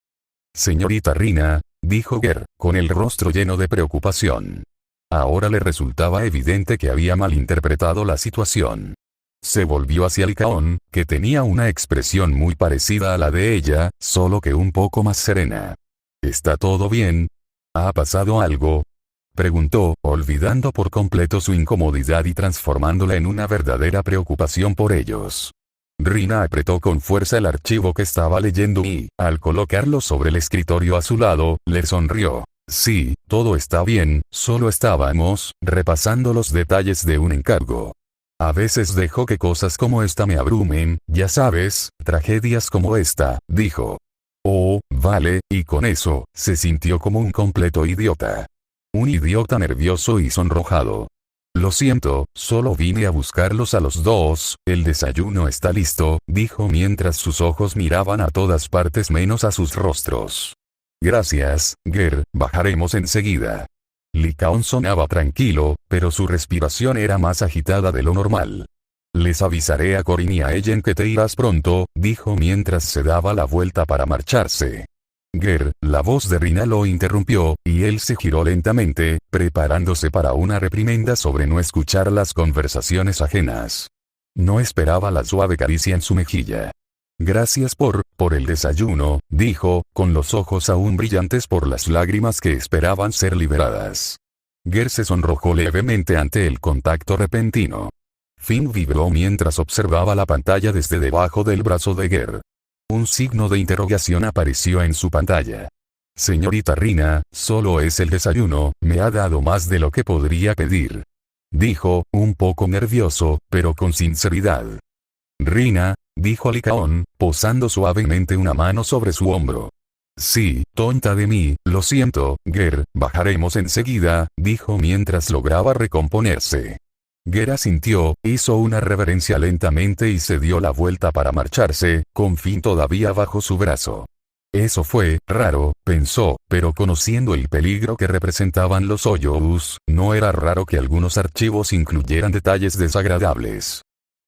Señorita Rina, dijo Ger, con el rostro lleno de preocupación. Ahora le resultaba evidente que había malinterpretado la situación. Se volvió hacia Licaón, que tenía una expresión muy parecida a la de ella, solo que un poco más serena. ¿Está todo bien? ¿Ha pasado algo? Preguntó, olvidando por completo su incomodidad y transformándola en una verdadera preocupación por ellos. Rina apretó con fuerza el archivo que estaba leyendo y, al colocarlo sobre el escritorio a su lado, le sonrió. Sí, todo está bien, solo estábamos repasando los detalles de un encargo. A veces dejo que cosas como esta me abrumen, ya sabes, tragedias como esta, dijo. Oh, vale, y con eso, se sintió como un completo idiota. Un idiota nervioso y sonrojado. Lo siento, solo vine a buscarlos a los dos, el desayuno está listo, dijo mientras sus ojos miraban a todas partes menos a sus rostros. Gracias, Ger, bajaremos enseguida. Licaón sonaba tranquilo, pero su respiración era más agitada de lo normal. Les avisaré a Corin y a Ellen que te irás pronto, dijo mientras se daba la vuelta para marcharse. Ger, la voz de Rina lo interrumpió, y él se giró lentamente, preparándose para una reprimenda sobre no escuchar las conversaciones ajenas. No esperaba la suave caricia en su mejilla. Gracias por el desayuno, dijo, con los ojos aún brillantes por las lágrimas que esperaban ser liberadas. Ger se sonrojó levemente ante el contacto repentino. Finn vibró mientras observaba la pantalla desde debajo del brazo de Ger. Un signo de interrogación apareció en su pantalla. Señorita Rina, solo es el desayuno, me ha dado más de lo que podría pedir. Dijo, un poco nervioso, pero con sinceridad. Rina, dijo Licaón, posando suavemente una mano sobre su hombro. Sí, tonta de mí, lo siento, Ger, bajaremos enseguida, dijo mientras lograba recomponerse. Ger asintió, hizo una reverencia lentamente y se dio la vuelta para marcharse, con Finn todavía bajo su brazo. Eso fue raro, pensó, pero conociendo el peligro que representaban los hoyos, no era raro que algunos archivos incluyeran detalles desagradables.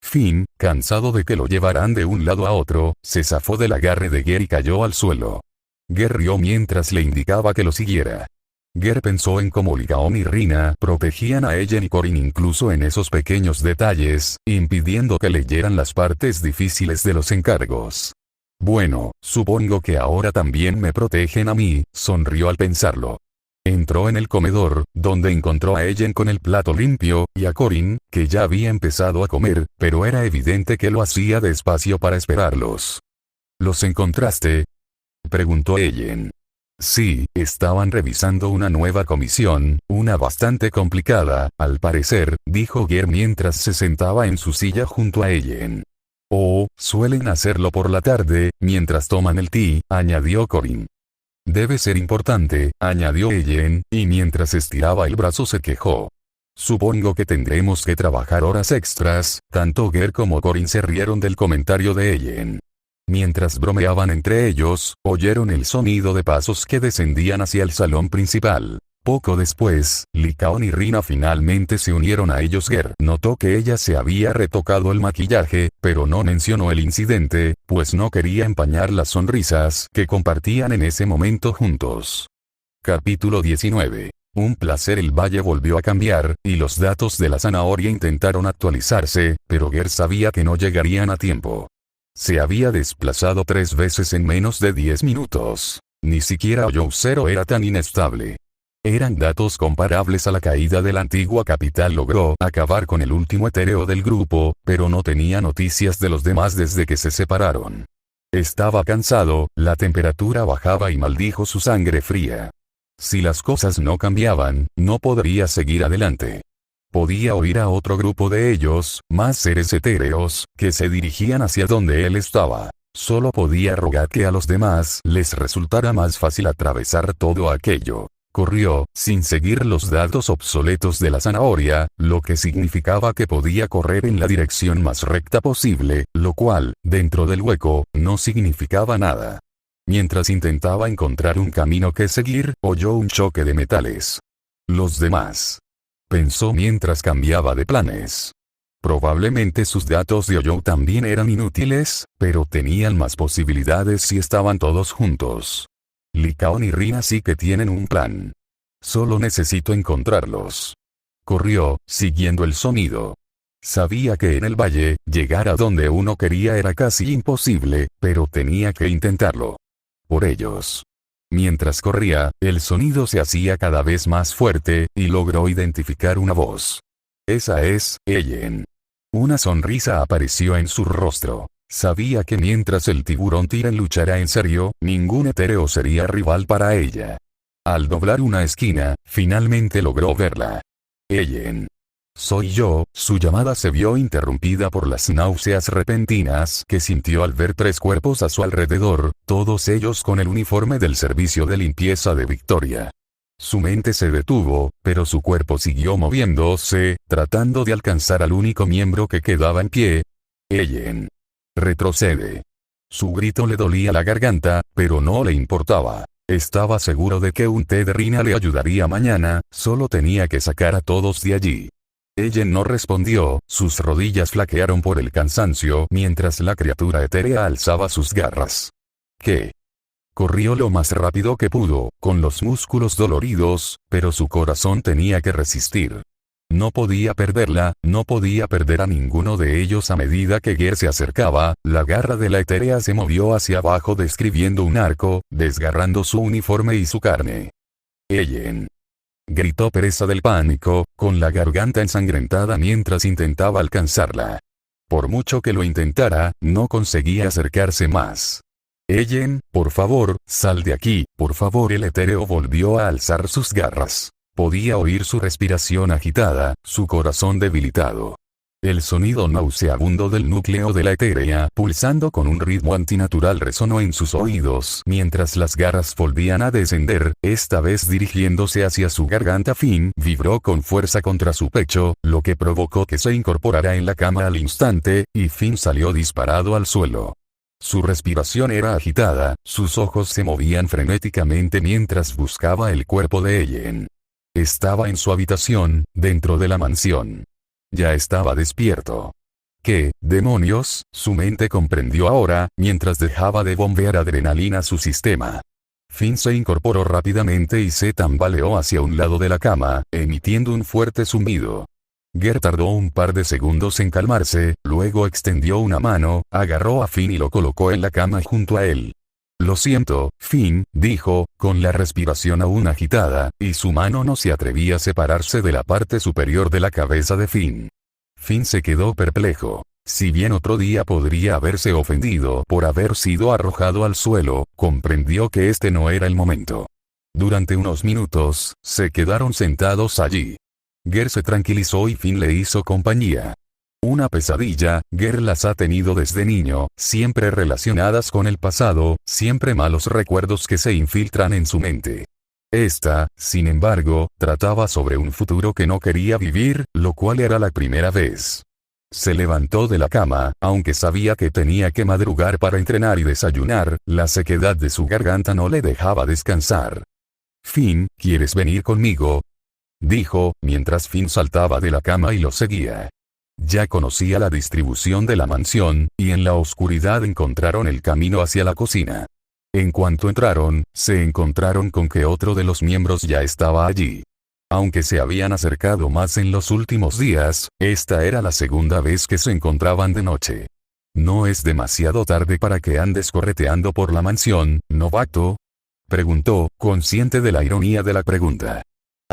Finn, cansado de que lo llevaran de un lado a otro, se zafó del agarre de Ger y cayó al suelo. Ger rió mientras le indicaba que lo siguiera. Ger pensó en cómo Licaón y Rina protegían a Ellen y Corin incluso en esos pequeños detalles, impidiendo que leyeran las partes difíciles de los encargos. Bueno, supongo que ahora también me protegen a mí, sonrió al pensarlo. Entró en el comedor, donde encontró a Ellen con el plato limpio, y a Corin, que ya había empezado a comer, pero era evidente que lo hacía despacio para esperarlos. ¿Los encontraste?, preguntó Ellen. Sí, estaban revisando una nueva comisión, una bastante complicada, al parecer, dijo Ger mientras se sentaba en su silla junto a Ellen. Oh, suelen hacerlo por la tarde, mientras toman el té, añadió Corin. Debe ser importante, añadió Ellen, y mientras estiraba el brazo se quejó. Supongo que tendremos que trabajar horas extras, tanto Ger como Corin se rieron del comentario de Ellen. Mientras bromeaban entre ellos, oyeron el sonido de pasos que descendían hacia el salón principal. Poco después, Licaón y Rina finalmente se unieron a ellos. Ger notó que ella se había retocado el maquillaje, pero no mencionó el incidente, pues no quería empañar las sonrisas que compartían en ese momento juntos. Capítulo 19. Un placer. El valle volvió a cambiar, y los datos de la zanahoria intentaron actualizarse, pero Ger sabía que no llegarían a tiempo. Se había desplazado 3 veces en menos de 10 minutos. Ni siquiera Hoyo era tan inestable. Eran datos comparables a la caída de la antigua capital. Logró acabar con el último etéreo del grupo, pero no tenía noticias de los demás desde que se separaron. Estaba cansado, la temperatura bajaba y maldijo su sangre fría. Si las cosas no cambiaban, no podría seguir adelante. Podía oír a otro grupo de ellos, más seres etéreos, que se dirigían hacia donde él estaba. Solo podía rogar que a los demás les resultara más fácil atravesar todo aquello. Corrió, sin seguir los datos obsoletos de la zanahoria, lo que significaba que podía correr en la dirección más recta posible, lo cual, dentro del hueco, no significaba nada. Mientras intentaba encontrar un camino que seguir, oyó un choque de metales. Los demás. Pensó mientras cambiaba de planes. Probablemente sus datos de Oyo también eran inútiles, pero tenían más posibilidades si estaban todos juntos. Lycaon y Rina sí que tienen un plan. Solo necesito encontrarlos. Corrió, siguiendo el sonido. Sabía que en el valle, llegar a donde uno quería era casi imposible, pero tenía que intentarlo. Por ellos. Mientras corría, el sonido se hacía cada vez más fuerte, y logró identificar una voz. Esa es, Ellen. Una sonrisa apareció en su rostro. Sabía que mientras el tiburón Tyren luchara en serio, ningún etéreo sería rival para ella. Al doblar una esquina, finalmente logró verla. Ellen. Soy yo. Su llamada se vio interrumpida por las náuseas repentinas que sintió al ver 3 cuerpos a su alrededor, todos ellos con el uniforme del servicio de limpieza de Victoria. Su mente se detuvo, pero su cuerpo siguió moviéndose, tratando de alcanzar al único miembro que quedaba en pie. Ellen. Retrocede. Su grito le dolía la garganta, pero no le importaba. Estaba seguro de que un té de Rina le ayudaría mañana, solo tenía que sacar a todos de allí. Ellen no respondió, sus rodillas flaquearon por el cansancio mientras la criatura etérea alzaba sus garras. ¿Qué? Corrió lo más rápido que pudo, con los músculos doloridos, pero su corazón tenía que resistir. No podía perderla, no podía perder a ninguno de ellos. A medida que Ger se acercaba, la garra de la etérea se movió hacia abajo describiendo un arco, desgarrando su uniforme y su carne. Ellen. Gritó presa del pánico, con la garganta ensangrentada mientras intentaba alcanzarla. Por mucho que lo intentara, no conseguía acercarse más. Ellen, por favor, sal de aquí, por favor. El etéreo volvió a alzar sus garras. Podía oír su respiración agitada, su corazón debilitado. El sonido nauseabundo del núcleo de la etérea pulsando con un ritmo antinatural resonó en sus oídos mientras las garras volvían a descender, esta vez dirigiéndose hacia su garganta. Finn vibró con fuerza contra su pecho, lo que provocó que se incorporara en la cama al instante, y Finn salió disparado al suelo. Su respiración era agitada, sus ojos se movían frenéticamente mientras buscaba el cuerpo de Ellen. Estaba en su habitación, dentro de la mansión. Ya estaba despierto. ¿Qué, demonios? Su mente comprendió ahora, mientras dejaba de bombear adrenalina a su sistema. Finn se incorporó rápidamente y se tambaleó hacia un lado de la cama, emitiendo un fuerte zumbido. Ger tardó un par de segundos en calmarse, luego extendió una mano, agarró a Finn y lo colocó en la cama junto a él. Lo siento, Finn, dijo, con la respiración aún agitada, y su mano no se atrevía a separarse de la parte superior de la cabeza de Finn. Finn se quedó perplejo. Si bien otro día podría haberse ofendido por haber sido arrojado al suelo, comprendió que este no era el momento. Durante unos minutos, se quedaron sentados allí. Ger se tranquilizó y Finn le hizo compañía. Una pesadilla, Ger las ha tenido desde niño, siempre relacionadas con el pasado, siempre malos recuerdos que se infiltran en su mente. Esta, sin embargo, trataba sobre un futuro que no quería vivir, lo cual era la primera vez. Se levantó de la cama, aunque sabía que tenía que madrugar para entrenar y desayunar, la sequedad de su garganta no le dejaba descansar. Finn, ¿quieres venir conmigo?, dijo, mientras Finn saltaba de la cama y lo seguía. Ya conocía la distribución de la mansión, y en la oscuridad encontraron el camino hacia la cocina. En cuanto entraron, se encontraron con que otro de los miembros ya estaba allí. Aunque se habían acercado más en los últimos días, esta era la segunda vez que se encontraban de noche. ¿No es demasiado tarde para que andes correteando por la mansión, novato?, preguntó, consciente de la ironía de la pregunta.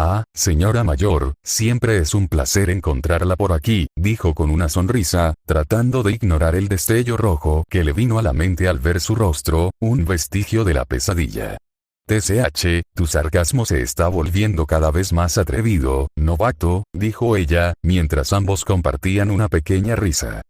Ah, señora mayor, siempre es un placer encontrarla por aquí, dijo con una sonrisa, tratando de ignorar el destello rojo que le vino a la mente al ver su rostro, un vestigio de la pesadilla. TCH, tu sarcasmo se está volviendo cada vez más atrevido, novato, dijo ella, mientras ambos compartían una pequeña risa.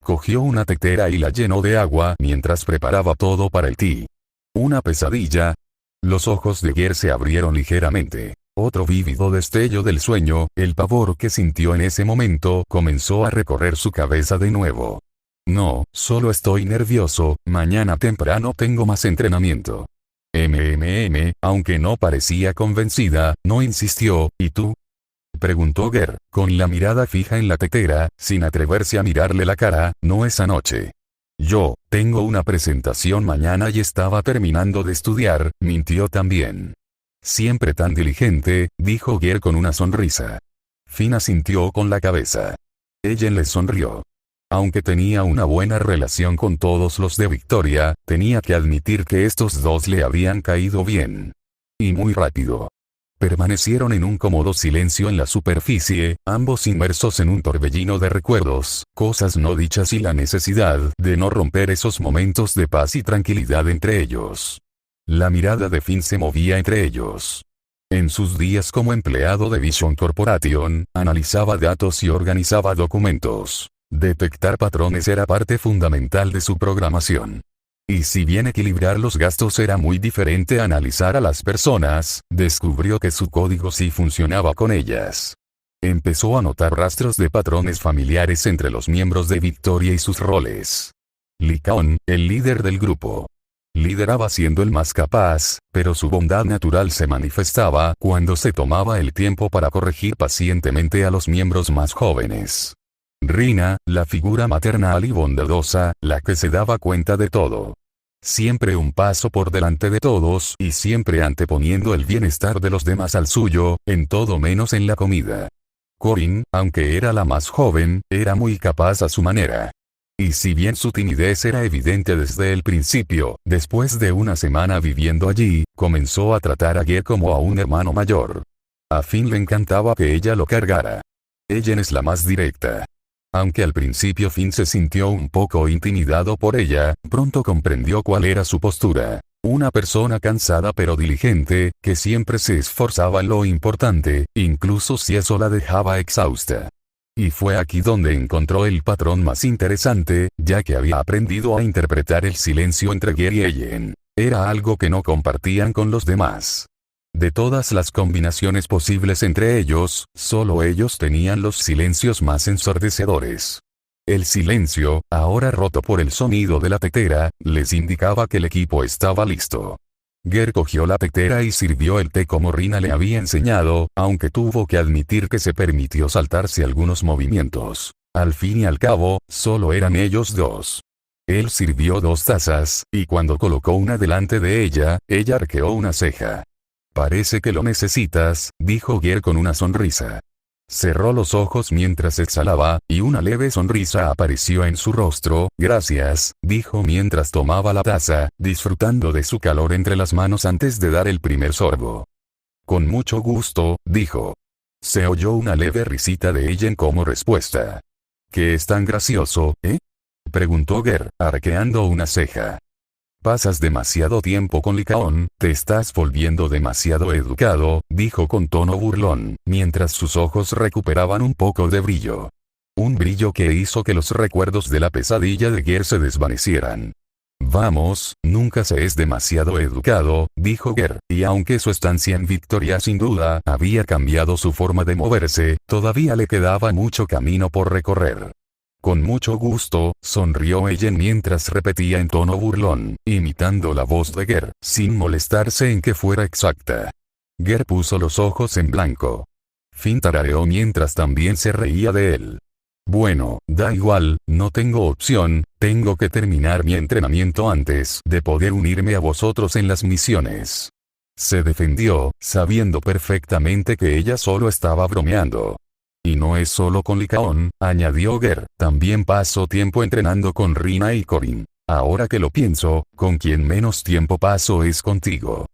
Cogió una tetera y la llenó de agua mientras preparaba todo para el té. ¿Una pesadilla? Los ojos de Ger se abrieron ligeramente. Otro vívido destello del sueño, el pavor que sintió en ese momento comenzó a recorrer su cabeza de nuevo. No, solo estoy nervioso, mañana temprano tengo más entrenamiento. Aunque no parecía convencida, no insistió, ¿y tú? Preguntó Ger, con la mirada fija en la tetera, sin atreverse a mirarle la cara. No esa noche. Yo, tengo una presentación mañana y estaba terminando de estudiar, mintió también. Siempre tan diligente, dijo Ger con una sonrisa. Finn asintió con la cabeza. Ellen le sonrió. Aunque tenía una buena relación con todos los de Victoria, tenía que admitir que estos dos le habían caído bien. Y muy rápido. Permanecieron en un cómodo silencio en la superficie, ambos inmersos en un torbellino de recuerdos, cosas no dichas y la necesidad de no romper esos momentos de paz y tranquilidad entre ellos. La mirada de Finn se movía entre ellos. En sus días como empleado de Vision Corporation, analizaba datos y organizaba documentos. Detectar patrones era parte fundamental de su programación. Y si bien equilibrar los gastos era muy diferente a analizar a las personas, descubrió que su código sí funcionaba con ellas. Empezó a notar rastros de patrones familiares entre los miembros de Victoria y sus roles. Lycaon, el líder del grupo. Lideraba siendo el más capaz, pero su bondad natural se manifestaba cuando se tomaba el tiempo para corregir pacientemente a los miembros más jóvenes. Rina, la figura maternal y bondadosa, la que se daba cuenta de todo. Siempre un paso por delante de todos y siempre anteponiendo el bienestar de los demás al suyo, en todo menos en la comida. Corinne, aunque era la más joven, era muy capaz a su manera. Y si bien su timidez era evidente desde el principio, después de una semana viviendo allí, comenzó a tratar a Ger como a un hermano mayor. A Finn le encantaba que ella lo cargara. Ellen es la más directa. Aunque al principio Finn se sintió un poco intimidado por ella, pronto comprendió cuál era su postura. Una persona cansada pero diligente, que siempre se esforzaba en lo importante, incluso si eso la dejaba exhausta. Y fue aquí donde encontró el patrón más interesante, ya que había aprendido a interpretar el silencio entre Ger y Ellen. Era algo que no compartían con los demás. De todas las combinaciones posibles entre ellos, solo ellos tenían los silencios más ensordecedores. El silencio, ahora roto por el sonido de la tetera, les indicaba que el equipo estaba listo. Ger cogió la tetera y sirvió el té como Rina le había enseñado, aunque tuvo que admitir que se permitió saltarse algunos movimientos. Al fin y al cabo, solo eran ellos dos. Él sirvió 2 tazas, y cuando colocó una delante de ella arqueó una ceja. Parece que lo necesitas, dijo Ger con una sonrisa. Cerró los ojos mientras exhalaba, y una leve sonrisa apareció en su rostro. Gracias, dijo mientras tomaba la taza, disfrutando de su calor entre las manos antes de dar el primer sorbo. Con mucho gusto, dijo. Se oyó una leve risita de Ellen como respuesta. ¿Qué es tan gracioso, preguntó Ger, arqueando una ceja. Pasas demasiado tiempo con Lycaon, te estás volviendo demasiado educado, dijo con tono burlón, mientras sus ojos recuperaban un poco de brillo. Un brillo que hizo que los recuerdos de la pesadilla de Ger se desvanecieran. Vamos, nunca se es demasiado educado, dijo Ger, y aunque su estancia en Victoria sin duda había cambiado su forma de moverse, todavía le quedaba mucho camino por recorrer. Con mucho gusto, sonrió Ellen mientras repetía en tono burlón, imitando la voz de Ger, sin molestarse en que fuera exacta. Ger puso los ojos en blanco. Finn tarareó mientras también se reía de él. Bueno, da igual, no tengo opción, tengo que terminar mi entrenamiento antes de poder unirme a vosotros en las misiones. Se defendió, sabiendo perfectamente que ella solo estaba bromeando. Y no es solo con Lycaon, añadió Ger, también paso tiempo entrenando con Rina y Corinne. Ahora que lo pienso, con quien menos tiempo paso es contigo.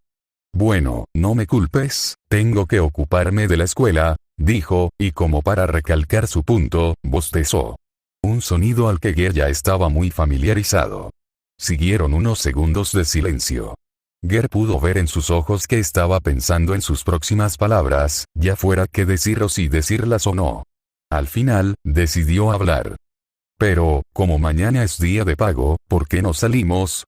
Bueno, no me culpes, tengo que ocuparme de la escuela, dijo, y como para recalcar su punto, bostezó. Un sonido al que Ger ya estaba muy familiarizado. Siguieron unos segundos de silencio. Ger pudo ver en sus ojos que estaba pensando en sus próximas palabras, ya fuera que decirlos y decirlas o no. Al final, decidió hablar. Pero, como mañana es día de pago, ¿por qué no salimos?,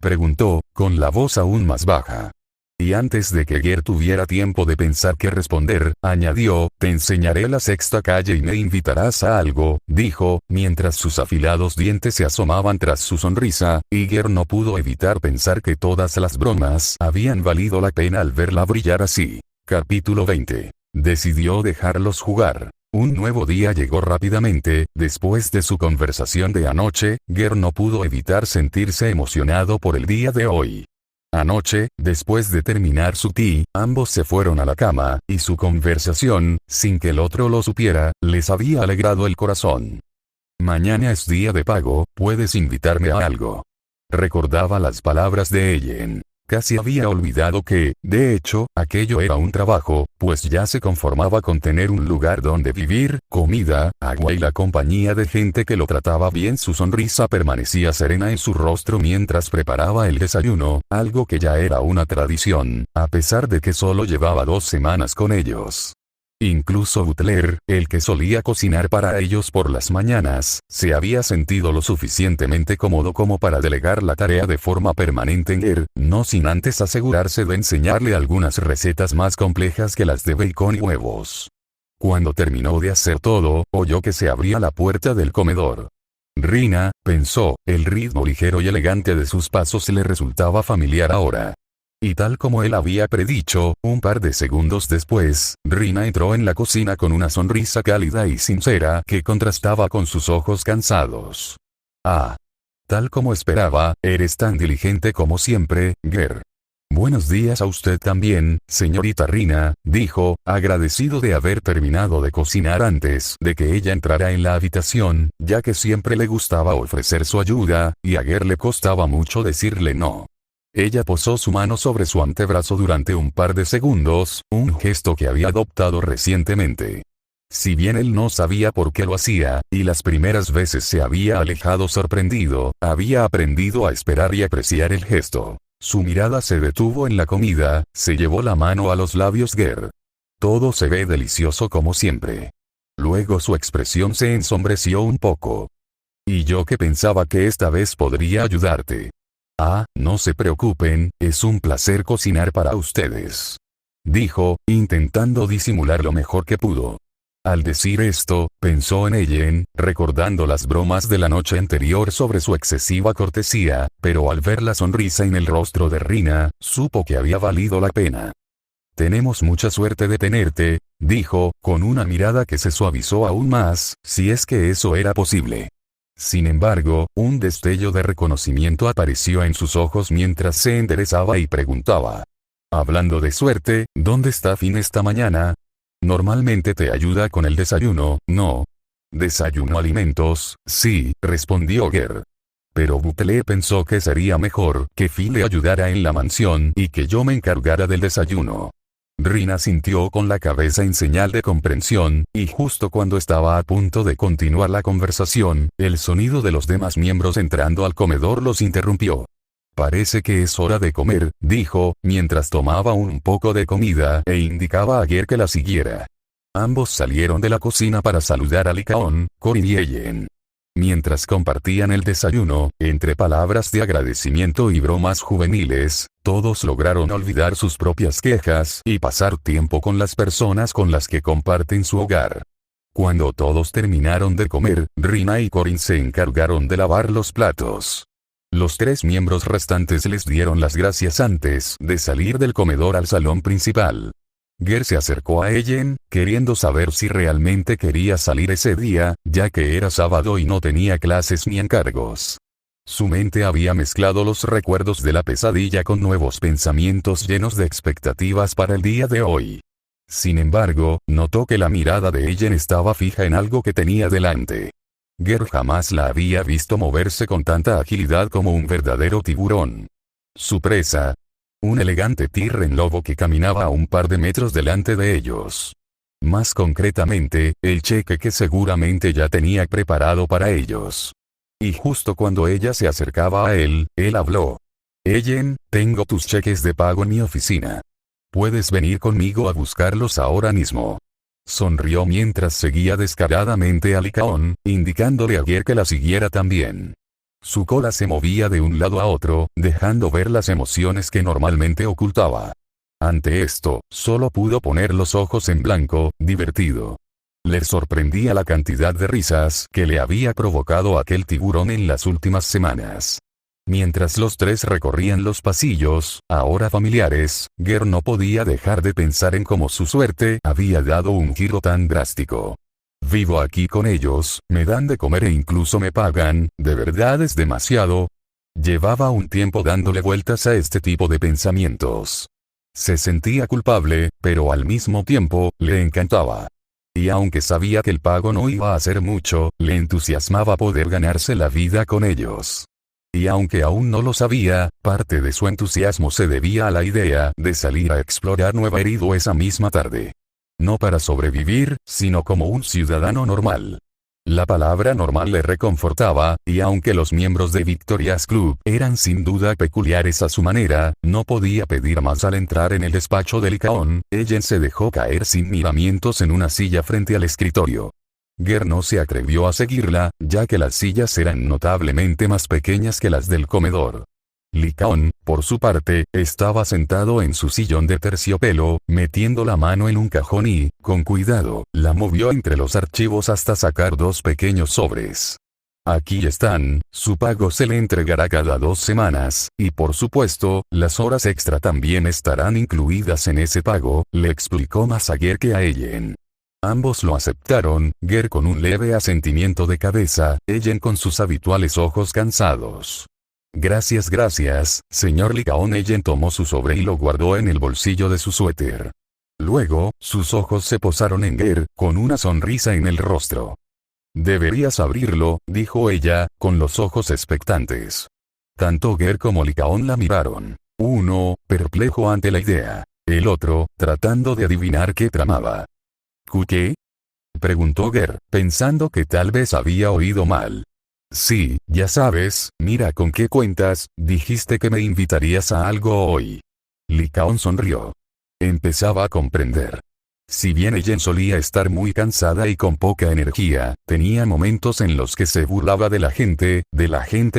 preguntó, con la voz aún más baja. Y antes de que Ger tuviera tiempo de pensar qué responder, añadió, te enseñaré la 6ª calle y me invitarás a algo, dijo, mientras sus afilados dientes se asomaban tras su sonrisa, y Ger no pudo evitar pensar que todas las bromas habían valido la pena al verla brillar así. Capítulo 20. Decidió dejarlos jugar. Un nuevo día llegó rápidamente. Después de su conversación de anoche, Ger no pudo evitar sentirse emocionado por el día de hoy. Anoche, después de terminar su té, ambos se fueron a la cama, y su conversación, sin que el otro lo supiera, les había alegrado el corazón. Mañana es día de pago, ¿puedes invitarme a algo? Recordaba las palabras de Ellen. Casi había olvidado que, de hecho, aquello era un trabajo, pues ya se conformaba con tener un lugar donde vivir, comida, agua y la compañía de gente que lo trataba bien. Su sonrisa permanecía serena en su rostro mientras preparaba el desayuno, algo que ya era una tradición, a pesar de que solo llevaba 2 semanas con ellos. Incluso Butler, el que solía cocinar para ellos por las mañanas, se había sentido lo suficientemente cómodo como para delegar la tarea de forma permanente en Ger, no sin antes asegurarse de enseñarle algunas recetas más complejas que las de bacon y huevos. Cuando terminó de hacer todo, oyó que se abría la puerta del comedor. Rina, pensó, el ritmo ligero y elegante de sus pasos le resultaba familiar ahora. Y tal como él había predicho, un par de segundos después, Rina entró en la cocina con una sonrisa cálida y sincera que contrastaba con sus ojos cansados. Ah. Tal como esperaba, eres tan diligente como siempre, Ger. Buenos días a usted también, señorita Rina, dijo, agradecido de haber terminado de cocinar antes de que ella entrara en la habitación, ya que siempre le gustaba ofrecer su ayuda, y a Ger le costaba mucho decirle no. Ella posó su mano sobre su antebrazo durante un par de segundos, un gesto que había adoptado recientemente. Si bien él no sabía por qué lo hacía, y las primeras veces se había alejado sorprendido, había aprendido a esperar y apreciar el gesto. Su mirada se detuvo en la comida, se llevó la mano a los labios. Ger. Todo se ve delicioso como siempre. Luego su expresión se ensombreció un poco. Y yo que pensaba que esta vez podría ayudarte. Ah, no se preocupen, es un placer cocinar para ustedes. Dijo, intentando disimular lo mejor que pudo. Al decir esto, pensó en Ellen, recordando las bromas de la noche anterior sobre su excesiva cortesía, pero al ver la sonrisa en el rostro de Rina, supo que había valido la pena. Tenemos mucha suerte de tenerte, dijo, con una mirada que se suavizó aún más, si es que eso era posible. Sin embargo, un destello de reconocimiento apareció en sus ojos mientras se enderezaba y preguntaba. Hablando de suerte, ¿dónde está Finn esta mañana? Normalmente te ayuda con el desayuno, ¿no? Desayuno alimentos, sí, respondió Ger. Pero Butler pensó que sería mejor que Finn le ayudara en la mansión y que yo me encargara del desayuno. Rina sintió con la cabeza en señal de comprensión, y justo cuando estaba a punto de continuar la conversación, el sonido de los demás miembros entrando al comedor los interrumpió. Parece que es hora de comer, dijo, mientras tomaba un poco de comida e indicaba a Ger que la siguiera. Ambos salieron de la cocina para saludar a Lycaon, Corin y Ellen. Mientras compartían el desayuno, entre palabras de agradecimiento y bromas juveniles, todos lograron olvidar sus propias quejas y pasar tiempo con las personas con las que comparten su hogar. Cuando todos terminaron de comer, Rina y Corin se encargaron de lavar los platos. Los 3 miembros restantes les dieron las gracias antes de salir del comedor al salón principal. Ger se acercó a Ellen, queriendo saber si realmente quería salir ese día, ya que era sábado y no tenía clases ni encargos. Su mente había mezclado los recuerdos de la pesadilla con nuevos pensamientos llenos de expectativas para el día de hoy. Sin embargo, notó que la mirada de Ellen estaba fija en algo que tenía delante. Ger jamás la había visto moverse con tanta agilidad como un verdadero tiburón. Su presa. Un elegante tirren lobo que caminaba a un par de metros delante de ellos. Más concretamente, el cheque que seguramente ya tenía preparado para ellos. Y justo cuando ella se acercaba a él habló. Ellen, tengo tus cheques de pago en mi oficina. Puedes venir conmigo a buscarlos ahora mismo. Sonrió mientras seguía descaradamente a Lycaon, indicándole a Ger que la siguiera también. Su cola se movía de un lado a otro, dejando ver las emociones que normalmente ocultaba. Ante esto, solo pudo poner los ojos en blanco, divertido. Le sorprendía la cantidad de risas que le había provocado aquel tiburón en las últimas semanas. Mientras los tres recorrían los pasillos, ahora familiares, Ger no podía dejar de pensar en cómo su suerte había dado un giro tan drástico. Vivo aquí con ellos, me dan de comer e incluso me pagan, ¿de verdad es demasiado? Llevaba un tiempo dándole vueltas a este tipo de pensamientos. Se sentía culpable, pero al mismo tiempo, le encantaba. Y aunque sabía que el pago no iba a ser mucho, le entusiasmaba poder ganarse la vida con ellos. Y aunque aún no lo sabía, parte de su entusiasmo se debía a la idea de salir a explorar Nueva Erido esa misma tarde. No para sobrevivir, sino como un ciudadano normal. La palabra normal le reconfortaba, y aunque los miembros de Victoria's Club eran sin duda peculiares a su manera, no podía pedir más al entrar en el despacho de Licaón. Ellen se dejó caer sin miramientos en una silla frente al escritorio. Ger no se atrevió a seguirla, ya que las sillas eran notablemente más pequeñas que las del comedor. Licaón, por su parte, estaba sentado en su sillón de terciopelo, metiendo la mano en un cajón y, con cuidado, la movió entre los archivos hasta sacar dos pequeños sobres. Aquí están, su pago se le entregará cada 2 semanas, y por supuesto, las horas extra también estarán incluidas en ese pago, le explicó más a Ger que a Ellen. Ambos lo aceptaron, Ger con un leve asentimiento de cabeza, Ellen con sus habituales ojos cansados. Gracias, señor Licaón. Ellen tomó su sobre y lo guardó en el bolsillo de su suéter. Luego, sus ojos se posaron en Ger, con una sonrisa en el rostro. Deberías abrirlo, dijo ella, con los ojos expectantes. Tanto Ger como Licaón la miraron. Uno, perplejo ante la idea. El otro, tratando de adivinar qué tramaba. ¿Qué? Preguntó Ger, pensando que tal vez había oído mal. Sí, ya sabes, mira con qué cuentas, dijiste que me invitarías a algo hoy. Licaón sonrió. Empezaba a comprender. Si bien Ellen solía estar muy cansada y con poca energía, tenía momentos en los que se burlaba de la gente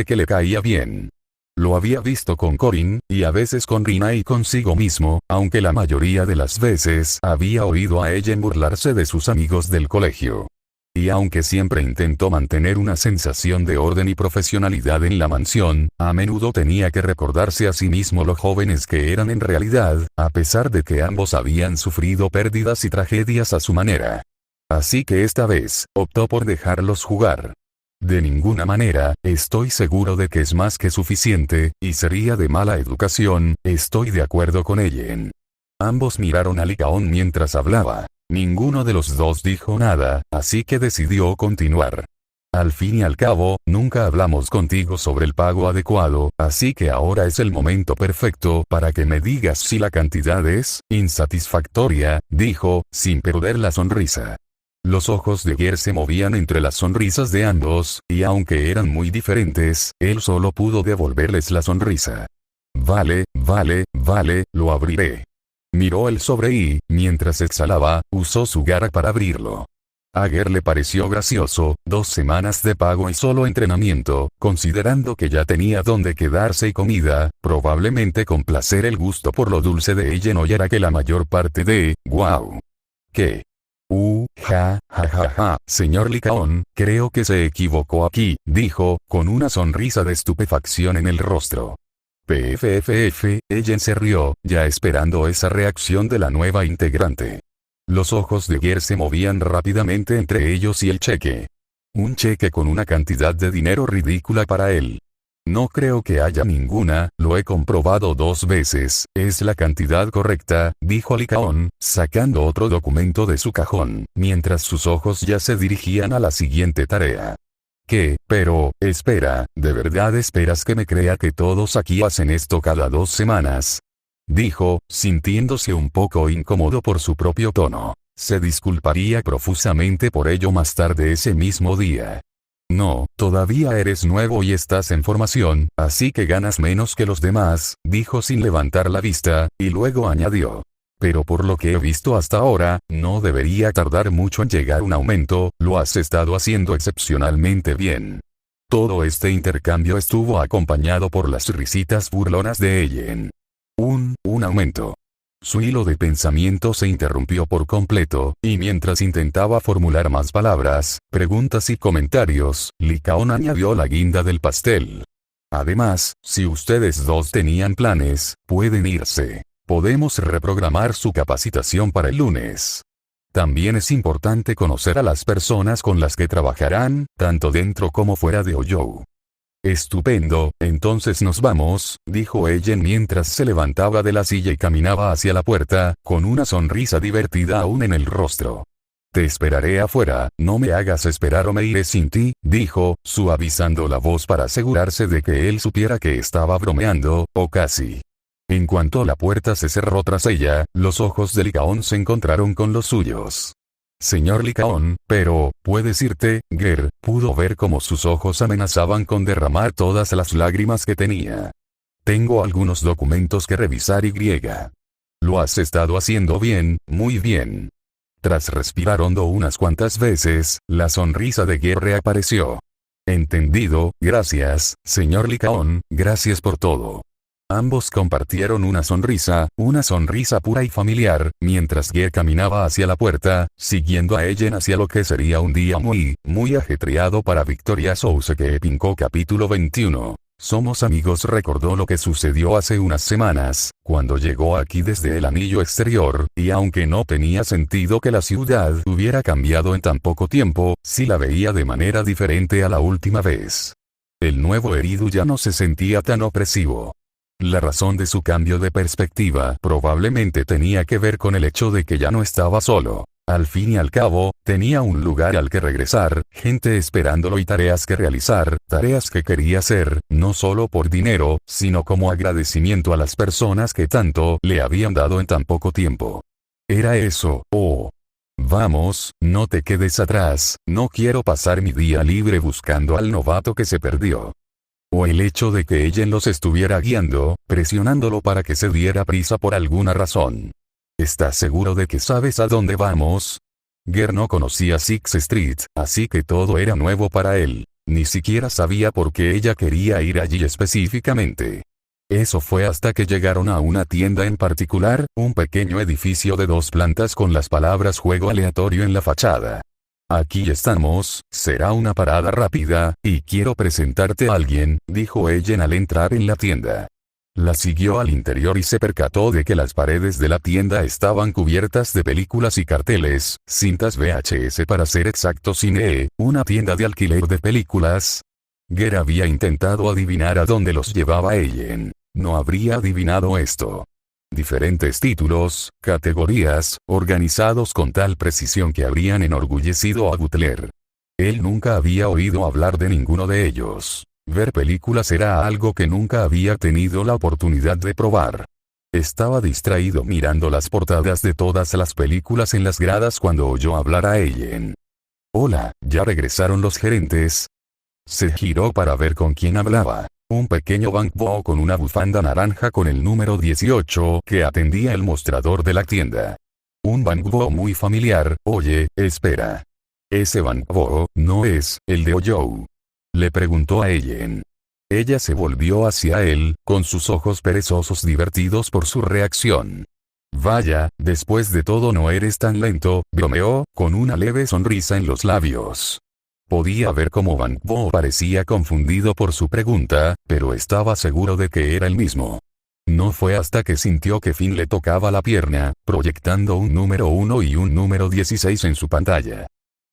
que le caía bien. Lo había visto con Corinne, y a veces con Rina y consigo mismo, aunque la mayoría de las veces había oído a Ellen burlarse de sus amigos del colegio. Y aunque siempre intentó mantener una sensación de orden y profesionalidad en la mansión, a menudo tenía que recordarse a sí mismo lo jóvenes que eran en realidad, a pesar de que ambos habían sufrido pérdidas y tragedias a su manera. Así que esta vez, optó por dejarlos jugar. De ninguna manera, estoy seguro de que es más que suficiente, y sería de mala educación, estoy de acuerdo con Ellen. Ambos miraron a Licaón mientras hablaba. Ninguno de los dos dijo nada, así que decidió continuar. Al fin y al cabo, nunca hablamos contigo sobre el pago adecuado, así que ahora es el momento perfecto para que me digas si la cantidad es insatisfactoria, dijo, sin perder la sonrisa. Los ojos de Ger se movían entre las sonrisas de ambos, y aunque eran muy diferentes, él solo pudo devolverles la sonrisa. Vale, lo abriré. Miró el sobre y, mientras exhalaba, usó su garra para abrirlo. A Ger le pareció gracioso, 2 semanas de pago y solo entrenamiento, considerando que ya tenía donde quedarse y comida, probablemente con placer el gusto por lo dulce de ella no era que la mayor parte de, wow. ¿Qué? Señor Licaón, creo que se equivocó aquí, dijo, con una sonrisa de estupefacción en el rostro. Ellen se rió, ya esperando esa reacción de la nueva integrante. Los ojos de Ger se movían rápidamente entre ellos y el cheque. Un cheque con una cantidad de dinero ridícula para él. No creo que haya ninguna, lo he comprobado 2 veces, es la cantidad correcta, dijo Licaón, sacando otro documento de su cajón, mientras sus ojos ya se dirigían a la siguiente tarea. ¿Qué? Pero, espera, ¿de verdad esperas que me crea que todos aquí hacen esto cada 2 semanas? Dijo, sintiéndose un poco incómodo por su propio tono. Se disculparía profusamente por ello más tarde ese mismo día. No, todavía eres nuevo y estás en formación, así que ganas menos que los demás, dijo sin levantar la vista, y luego añadió. Pero por lo que he visto hasta ahora, no debería tardar mucho en llegar un aumento, lo has estado haciendo excepcionalmente bien. Todo este intercambio estuvo acompañado por las risitas burlonas de Ellen. Un aumento. Su hilo de pensamiento se interrumpió por completo, y mientras intentaba formular más palabras, preguntas y comentarios, Licaón añadió la guinda del pastel. Además, si ustedes dos tenían planes, pueden irse. Podemos reprogramar su capacitación para el lunes. También es importante conocer a las personas con las que trabajarán, tanto dentro como fuera de Oyo. Estupendo, entonces nos vamos, dijo ella mientras se levantaba de la silla y caminaba hacia la puerta, con una sonrisa divertida aún en el rostro. Te esperaré afuera, no me hagas esperar o me iré sin ti, dijo, suavizando la voz para asegurarse de que él supiera que estaba bromeando, o casi. En cuanto la puerta se cerró tras ella, los ojos de Licaón se encontraron con los suyos. Señor Licaón, pero, ¿puedes irte? Ger pudo ver cómo sus ojos amenazaban con derramar todas las lágrimas que tenía. Tengo algunos documentos que revisar y. Lo has estado haciendo bien, muy bien. Tras respirar hondo unas cuantas veces, la sonrisa de Ger reapareció. Entendido, gracias, señor Licaón, gracias por todo. Ambos compartieron una sonrisa pura y familiar, mientras Ger caminaba hacia la puerta, siguiendo a ella hacia lo que sería un día muy ajetreado para Victoria Souseke Pinko capítulo 21. Somos amigos recordó lo que sucedió hace unas semanas, cuando llegó aquí desde el anillo exterior, y aunque no tenía sentido que la ciudad hubiera cambiado en tan poco tiempo, sí la veía de manera diferente a la última vez. El nuevo Eridu ya no se sentía tan opresivo. La razón de su cambio de perspectiva probablemente tenía que ver con el hecho de que ya no estaba solo. Al fin y al cabo, tenía un lugar al que regresar, gente esperándolo y tareas que realizar, tareas que quería hacer, no solo por dinero, sino como agradecimiento a las personas que tanto le habían dado en tan poco tiempo. Era eso, oh. Vamos, no te quedes atrás, no quiero pasar mi día libre buscando al novato que se perdió. O el hecho de que ella los estuviera guiando, presionándolo para que se diera prisa por alguna razón. ¿Estás seguro de que sabes a dónde vamos? Ger no conocía Six Street, así que todo era nuevo para él. Ni siquiera sabía por qué ella quería ir allí específicamente. Eso fue hasta que llegaron a una tienda en particular, un pequeño edificio de 2 plantas con las palabras juego aleatorio en la fachada. Aquí estamos, será una parada rápida, y quiero presentarte a alguien, dijo ella al entrar en la tienda. La siguió al interior y se percató de que las paredes de la tienda estaban cubiertas de películas y carteles, cintas VHS para ser exacto cine, una tienda de alquiler de películas. Ger había intentado adivinar a dónde los llevaba Ellen. No habría adivinado esto. Diferentes títulos, categorías, organizados con tal precisión que habrían enorgullecido a Butler. Él nunca había oído hablar de ninguno de ellos. Ver películas era algo que nunca había tenido la oportunidad de probar. Estaba distraído mirando las portadas de todas las películas en las gradas cuando oyó hablar a Ellen. Hola, ¿ya regresaron los gerentes? Se giró para ver con quién hablaba. Un pequeño bankbo con una bufanda naranja con el número 18 que atendía el mostrador de la tienda. Un bankbo muy familiar. Oye, espera. Ese bankbo no es el de Oyo. Le preguntó a Ellen. Ella se volvió hacia él, con sus ojos perezosos divertidos por su reacción. Vaya, después de todo no eres tan lento, bromeó, con una leve sonrisa en los labios. Podía ver cómo Bankbo parecía confundido por su pregunta, pero estaba seguro de que era el mismo. No fue hasta que sintió que Finn le tocaba la pierna, proyectando un número 1 y un número 16 en su pantalla.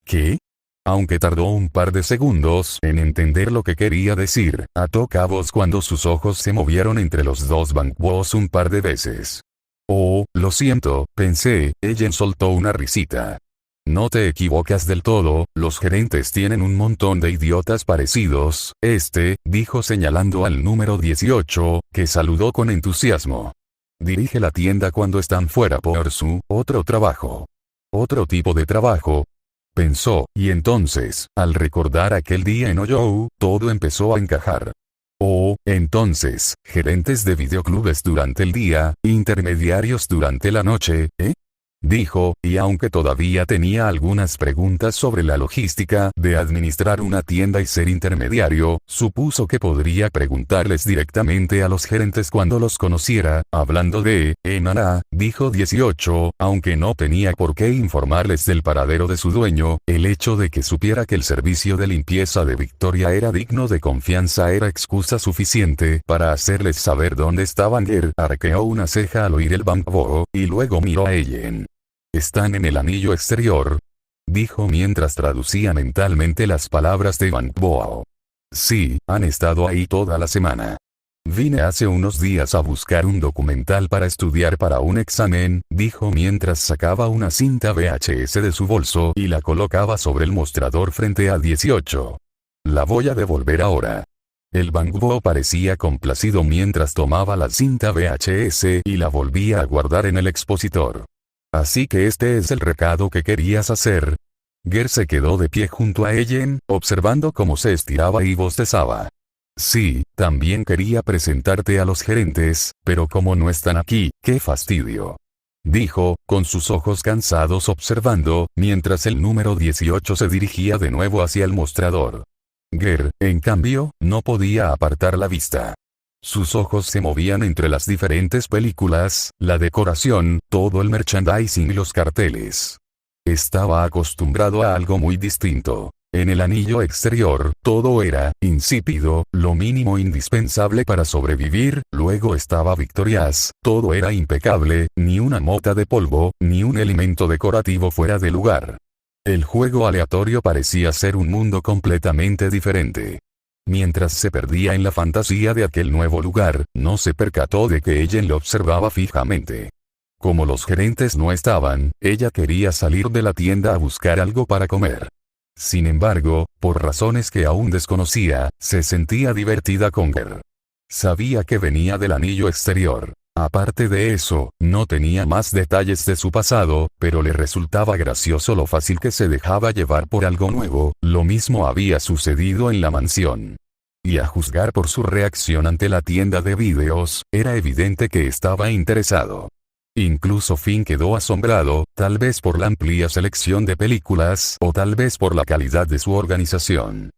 ¿Qué? Aunque tardó un par de segundos en entender lo que quería decir, ató cabos cuando sus ojos se movieron entre los dos Bankbos un par de veces. Oh, lo siento, pensé, ella soltó una risita. No te equivocas del todo, los gerentes tienen un montón de idiotas parecidos, dijo señalando al número 18, que saludó con entusiasmo. Dirige la tienda cuando están fuera por su otro trabajo. Otro tipo de trabajo. Pensó, y entonces, al recordar aquel día en Oyo, todo empezó a encajar. Oh, entonces, gerentes de videoclubes durante el día, intermediarios durante la noche, ¿eh? dijo, y aunque todavía tenía algunas preguntas sobre la logística de administrar una tienda y ser intermediario, supuso que podría preguntarles directamente a los gerentes cuando los conociera. Hablando de Enara, dijo 18, aunque no tenía por qué informarles del paradero de su dueño, el hecho de que supiera que el servicio de limpieza de Victoria era digno de confianza era excusa suficiente para hacerles saber dónde estaban. Ger arqueó una ceja al oír el Bang Bo, y luego miró a Ellen. «Están en el anillo exterior», dijo mientras traducía mentalmente las palabras de Bang Bo. «Sí, han estado ahí toda la semana. Vine hace unos días a buscar un documental para estudiar para un examen», dijo mientras sacaba una cinta VHS de su bolso y la colocaba sobre el mostrador frente a 18. «La voy a devolver ahora». El Bang Bo parecía complacido mientras tomaba la cinta VHS y la volvía a guardar en el expositor. «Así que este es el recado que querías hacer». Ger se quedó de pie junto a Ellen, observando cómo se estiraba y bostezaba. «Sí, también quería presentarte a los gerentes, pero como no están aquí, qué fastidio», dijo, con sus ojos cansados observando, mientras el número 18 se dirigía de nuevo hacia el mostrador. Ger, en cambio, no podía apartar la vista. Sus ojos se movían entre las diferentes películas, la decoración, todo el merchandising y los carteles. Estaba acostumbrado a algo muy distinto. En el anillo exterior, todo era insípido, lo mínimo indispensable para sobrevivir. Luego estaba Victoria's, todo era impecable, ni una mota de polvo, ni un elemento decorativo fuera de lugar. El juego aleatorio parecía ser un mundo completamente diferente. Mientras se perdía en la fantasía de aquel nuevo lugar, no se percató de que Ellen lo observaba fijamente. Como los gerentes no estaban, ella quería salir de la tienda a buscar algo para comer. Sin embargo, por razones que aún desconocía, se sentía divertida con Ger. Sabía que venía del anillo exterior. Aparte de eso, no tenía más detalles de su pasado, pero le resultaba gracioso lo fácil que se dejaba llevar por algo nuevo. Lo mismo había sucedido en la mansión. Y a juzgar por su reacción ante la tienda de vídeos, era evidente que estaba interesado. Incluso Finn quedó asombrado, tal vez por la amplia selección de películas o tal vez por la calidad de su organización.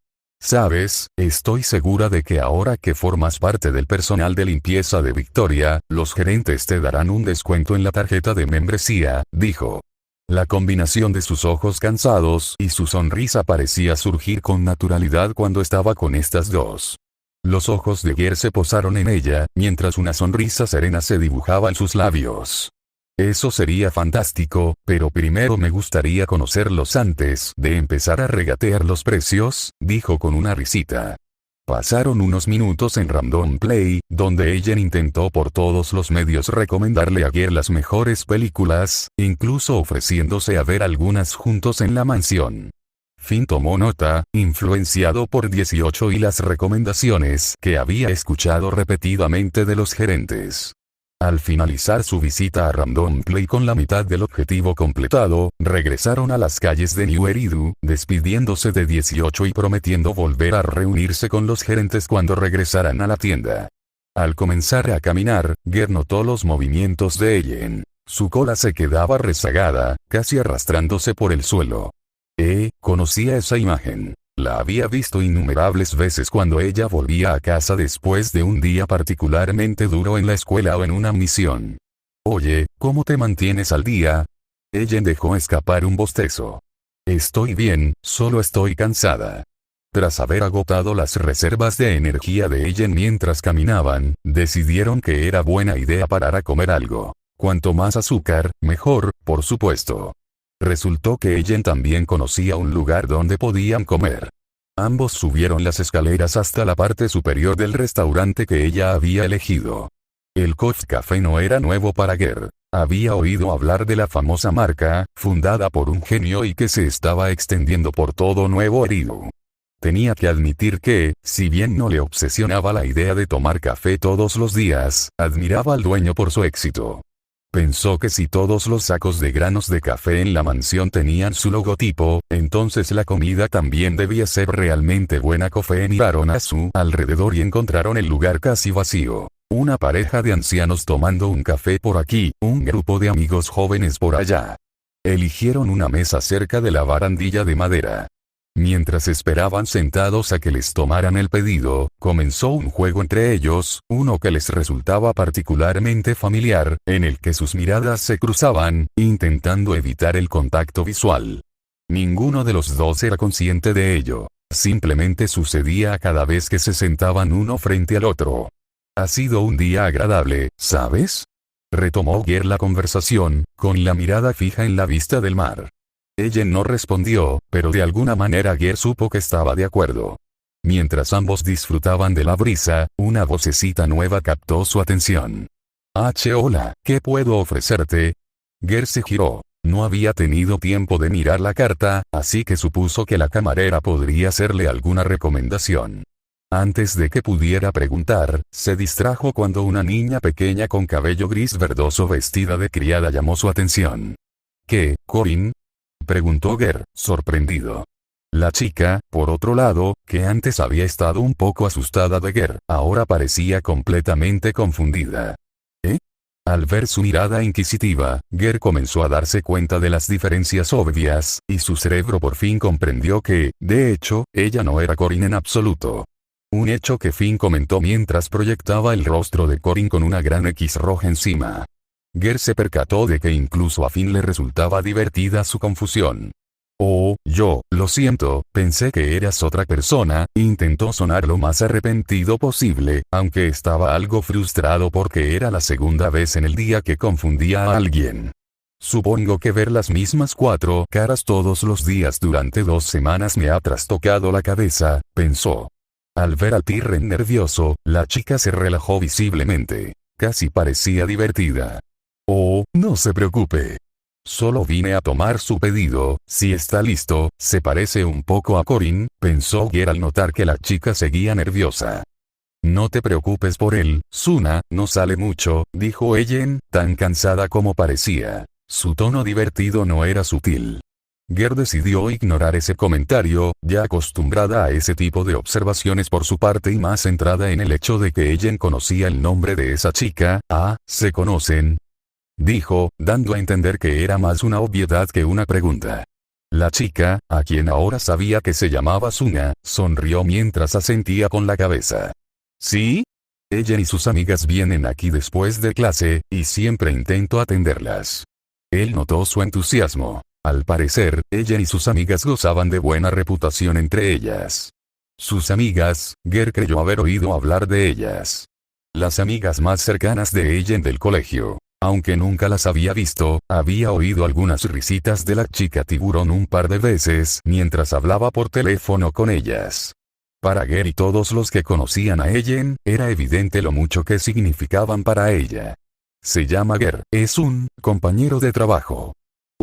«Sabes, estoy segura de que ahora que formas parte del personal de limpieza de Victoria, los gerentes te darán un descuento en la tarjeta de membresía», dijo. La combinación de sus ojos cansados y su sonrisa parecía surgir con naturalidad cuando estaba con estas dos. Los ojos de Ger se posaron en ella, mientras una sonrisa serena se dibujaba en sus labios. «Eso sería fantástico, pero primero me gustaría conocerlos antes de empezar a regatear los precios», dijo con una risita. Pasaron unos minutos en Random Play, donde Ellen intentó por todos los medios recomendarle a Ger las mejores películas, incluso ofreciéndose a ver algunas juntos en la mansión. Finn tomó nota, influenciado por 18 y las recomendaciones que había escuchado repetidamente de los gerentes. Al finalizar su visita a Random Play con la mitad del objetivo completado, regresaron a las calles de New Eridu, despidiéndose de 18 y prometiendo volver a reunirse con los gerentes cuando regresaran a la tienda. Al comenzar a caminar, Ger notó los movimientos de Ellen. Su cola se quedaba rezagada, casi arrastrándose por el suelo. Conocía esa imagen. La había visto innumerables veces cuando ella volvía a casa después de un día particularmente duro en la escuela o en una misión. «Oye, ¿cómo te mantienes al día?» Ellen dejó escapar un bostezo. «Estoy bien, solo estoy cansada». Tras haber agotado las reservas de energía de Ellen mientras caminaban, decidieron que era buena idea parar a comer algo. Cuanto más azúcar, mejor, por supuesto. Resultó que Ellen también conocía un lugar donde podían comer. Ambos subieron las escaleras hasta la parte superior del restaurante que ella había elegido. El Coffee Café no era nuevo para Ger. Había oído hablar de la famosa marca, fundada por un genio y que se estaba extendiendo por todo Nuevo Eridu. Tenía que admitir que, si bien no le obsesionaba la idea de tomar café todos los días, admiraba al dueño por su éxito. Pensó que si todos los sacos de granos de café en la mansión tenían su logotipo, entonces la comida también debía ser realmente buena. Miraron a su alrededor y encontraron el lugar casi vacío. Una pareja de ancianos tomando un café por aquí, un grupo de amigos jóvenes por allá. Eligieron una mesa cerca de la barandilla de madera. Mientras esperaban sentados a que les tomaran el pedido, comenzó un juego entre ellos, uno que les resultaba particularmente familiar, en el que sus miradas se cruzaban, intentando evitar el contacto visual. Ninguno de los dos era consciente de ello. Simplemente sucedía cada vez que se sentaban uno frente al otro. Ha sido un día agradable, ¿sabes? Retomó Ger la conversación, con la mirada fija en la vista del mar. Ella no respondió, pero de alguna manera Ger supo que estaba de acuerdo. Mientras ambos disfrutaban de la brisa, una vocecita nueva captó su atención. Hola, ¿qué puedo ofrecerte? Ger se giró. No había tenido tiempo de mirar la carta, así que supuso que la camarera podría hacerle alguna recomendación. Antes de que pudiera preguntar, se distrajo cuando una niña pequeña con cabello gris verdoso vestida de criada llamó su atención. ¿Qué, Corinne? Preguntó Ger, sorprendido. La chica, por otro lado, que antes había estado un poco asustada de Ger, ahora parecía completamente confundida. Al ver su mirada inquisitiva, Ger comenzó a darse cuenta de las diferencias obvias, y su cerebro por fin comprendió que, de hecho, ella no era Corinne en absoluto. Un hecho que Finn comentó mientras proyectaba el rostro de Corinne con una gran X roja encima. Ger se percató de que incluso a Finn le resultaba divertida su confusión. Lo siento, pensé que eras otra persona, intentó sonar lo más arrepentido posible, aunque estaba algo frustrado porque era la segunda vez en el día que confundía a alguien. Supongo que ver las mismas 4 caras todos los días durante 2 semanas me ha trastocado la cabeza, pensó. Al ver a Tyrren nervioso, la chica se relajó visiblemente. Casi parecía divertida. No se preocupe. Solo vine a tomar su pedido, si está listo, se parece un poco a Corinne, pensó Ger al notar que la chica seguía nerviosa. No te preocupes por él, Suna, no sale mucho, dijo ella, tan cansada como parecía. Su tono divertido no era sutil. Ger decidió ignorar ese comentario, ya acostumbrada a ese tipo de observaciones por su parte y más centrada en el hecho de que ella conocía el nombre de esa chica. ¿Se conocen? Dijo, dando a entender que era más una obviedad que una pregunta. La chica, a quien ahora sabía que se llamaba Suna, sonrió mientras asentía con la cabeza. ¿Sí? Ella y sus amigas vienen aquí después de clase, y siempre intento atenderlas. Él notó su entusiasmo. Al parecer, ella y sus amigas gozaban de buena reputación entre ellas. Sus amigas, Ger creyó haber oído hablar de ellas. Las amigas más cercanas de ella del colegio. Aunque nunca las había visto, había oído algunas risitas de la chica tiburón un par de veces mientras hablaba por teléfono con ellas. Para Ger y todos los que conocían a ella, era evidente lo mucho que significaban para ella. Se llama Ger, es un compañero de trabajo.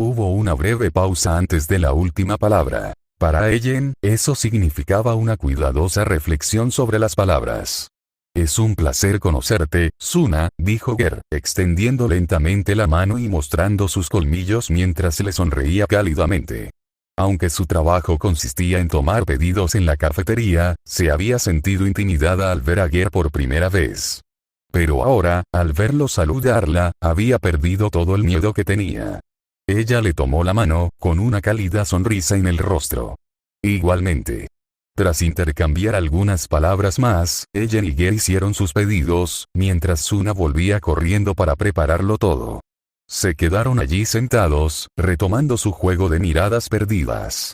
Hubo una breve pausa antes de la última palabra. Para ella, eso significaba una cuidadosa reflexión sobre las palabras. Es un placer conocerte, Suna, dijo Ger, extendiendo lentamente la mano y mostrando sus colmillos mientras le sonreía cálidamente. Aunque su trabajo consistía en tomar pedidos en la cafetería, se había sentido intimidada al ver a Ger por primera vez. Pero ahora, al verlo saludarla, había perdido todo el miedo que tenía. Ella le tomó la mano, con una cálida sonrisa en el rostro. Igualmente. Tras intercambiar algunas palabras más, ella y Ger hicieron sus pedidos, mientras Suna volvía corriendo para prepararlo todo. Se quedaron allí sentados, retomando su juego de miradas perdidas.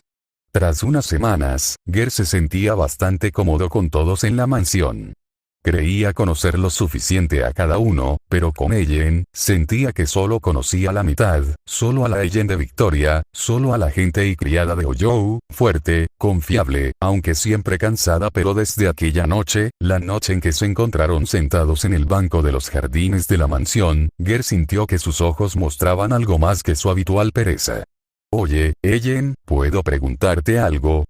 Tras unas semanas, Ger se sentía bastante cómodo con todos en la mansión. Creía conocer lo suficiente a cada uno, pero con Ellen, sentía que solo conocía la mitad, solo a la Ellen de Victoria, solo a la gente y criada de Oyou, fuerte, confiable, aunque siempre cansada pero desde aquella noche, la noche en que se encontraron sentados en el banco de los jardines de la mansión, Ger sintió que sus ojos mostraban algo más que su habitual pereza. Oye, Ellen, ¿puedo preguntarte algo?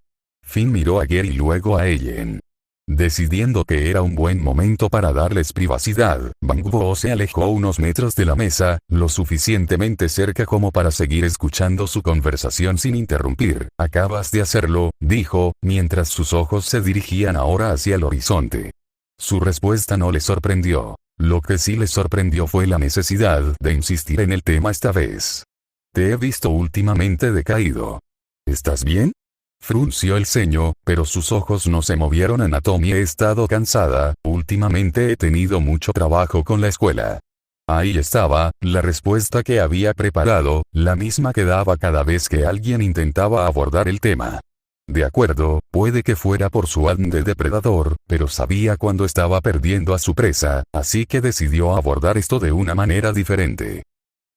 Finn miró a Ger y luego a Ellen. Decidiendo que era un buen momento para darles privacidad, Bang Bo se alejó unos metros de la mesa, lo suficientemente cerca como para seguir escuchando su conversación sin interrumpir. Acabas de hacerlo, dijo, mientras sus ojos se dirigían ahora hacia el horizonte. Su respuesta no le sorprendió. Lo que sí le sorprendió fue la necesidad de insistir en el tema esta vez. Te he visto últimamente decaído. ¿Estás bien? Frunció el ceño, pero sus ojos no se movieron. Anatomy, he estado cansada, últimamente he tenido mucho trabajo con la escuela. Ahí estaba, la respuesta que había preparado, la misma que daba cada vez que alguien intentaba abordar el tema. De acuerdo, puede que fuera por su ADN de depredador, pero sabía cuando estaba perdiendo a su presa, así que decidió abordar esto de una manera diferente.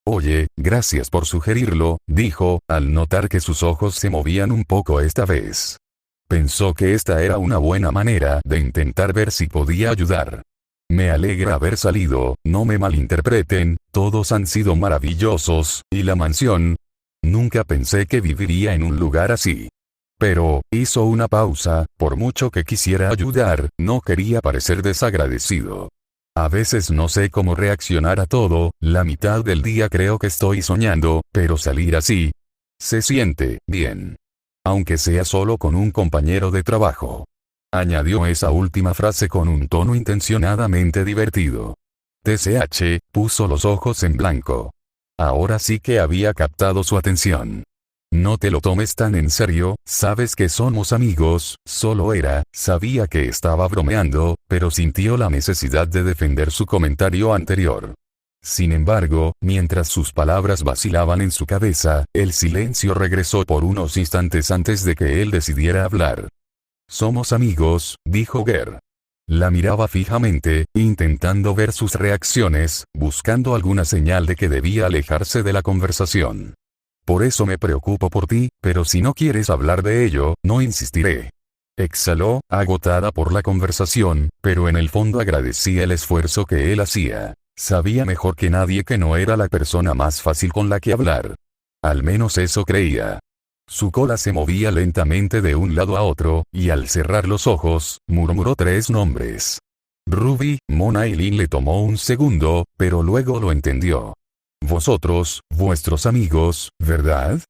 Oye, gracias por sugerirlo, dijo, al notar que sus ojos se movían un poco esta vez. Pensó que esta era una buena manera de intentar ver si podía ayudar. Me alegra haber salido, no me malinterpreten, todos han sido maravillosos, y la mansión. Nunca pensé que viviría en un lugar así. Pero, hizo una pausa, por mucho que quisiera ayudar, no quería parecer desagradecido. A veces no sé cómo reaccionar a todo, la mitad del día creo que estoy soñando, pero salir así. Se siente bien. Aunque sea solo con un compañero de trabajo. Añadió esa última frase con un tono intencionadamente divertido. TCH, puso los ojos en blanco. Ahora sí que había captado su atención. No te lo tomes tan en serio, sabes que somos amigos, sabía que estaba bromeando, pero sintió la necesidad de defender su comentario anterior. Sin embargo, mientras sus palabras vacilaban en su cabeza, el silencio regresó por unos instantes antes de que él decidiera hablar. Somos amigos, dijo Ger. La miraba fijamente, intentando ver sus reacciones, buscando alguna señal de que debía alejarse de la conversación. Por eso me preocupo por ti, pero si no quieres hablar de ello, no insistiré. Exhaló, agotada por la conversación, pero en el fondo agradecía el esfuerzo que él hacía. Sabía mejor que nadie que no era la persona más fácil con la que hablar. Al menos eso creía. Su cola se movía lentamente de un lado a otro, y al cerrar los ojos, murmuró 3 nombres. Ruby, Mona y Lynn. Le tomó un segundo, pero luego lo entendió. Vosotros, vuestros amigos, ¿verdad?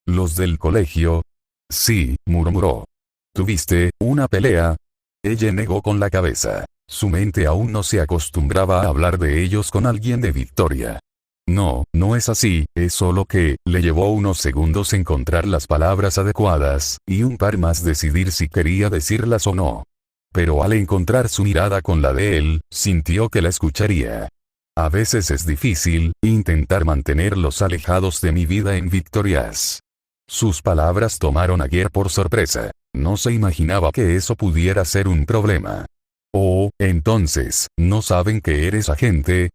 ¿Los del colegio? Sí, murmuró. ¿Tuviste una pelea? Ella negó con la cabeza. Su mente aún no se acostumbraba a hablar de ellos con alguien de Victoria. No, no es así, es solo que, le llevó unos segundos encontrar las palabras adecuadas, y un par más decidir si quería decirlas o no. Pero al encontrar su mirada con la de él, sintió que la escucharía. A veces es difícil, intentar mantenerlos alejados de mi vida en Victorias. Sus palabras tomaron a Ger por sorpresa. No se imaginaba que eso pudiera ser un problema. Oh, entonces, ¿no saben que eres agente?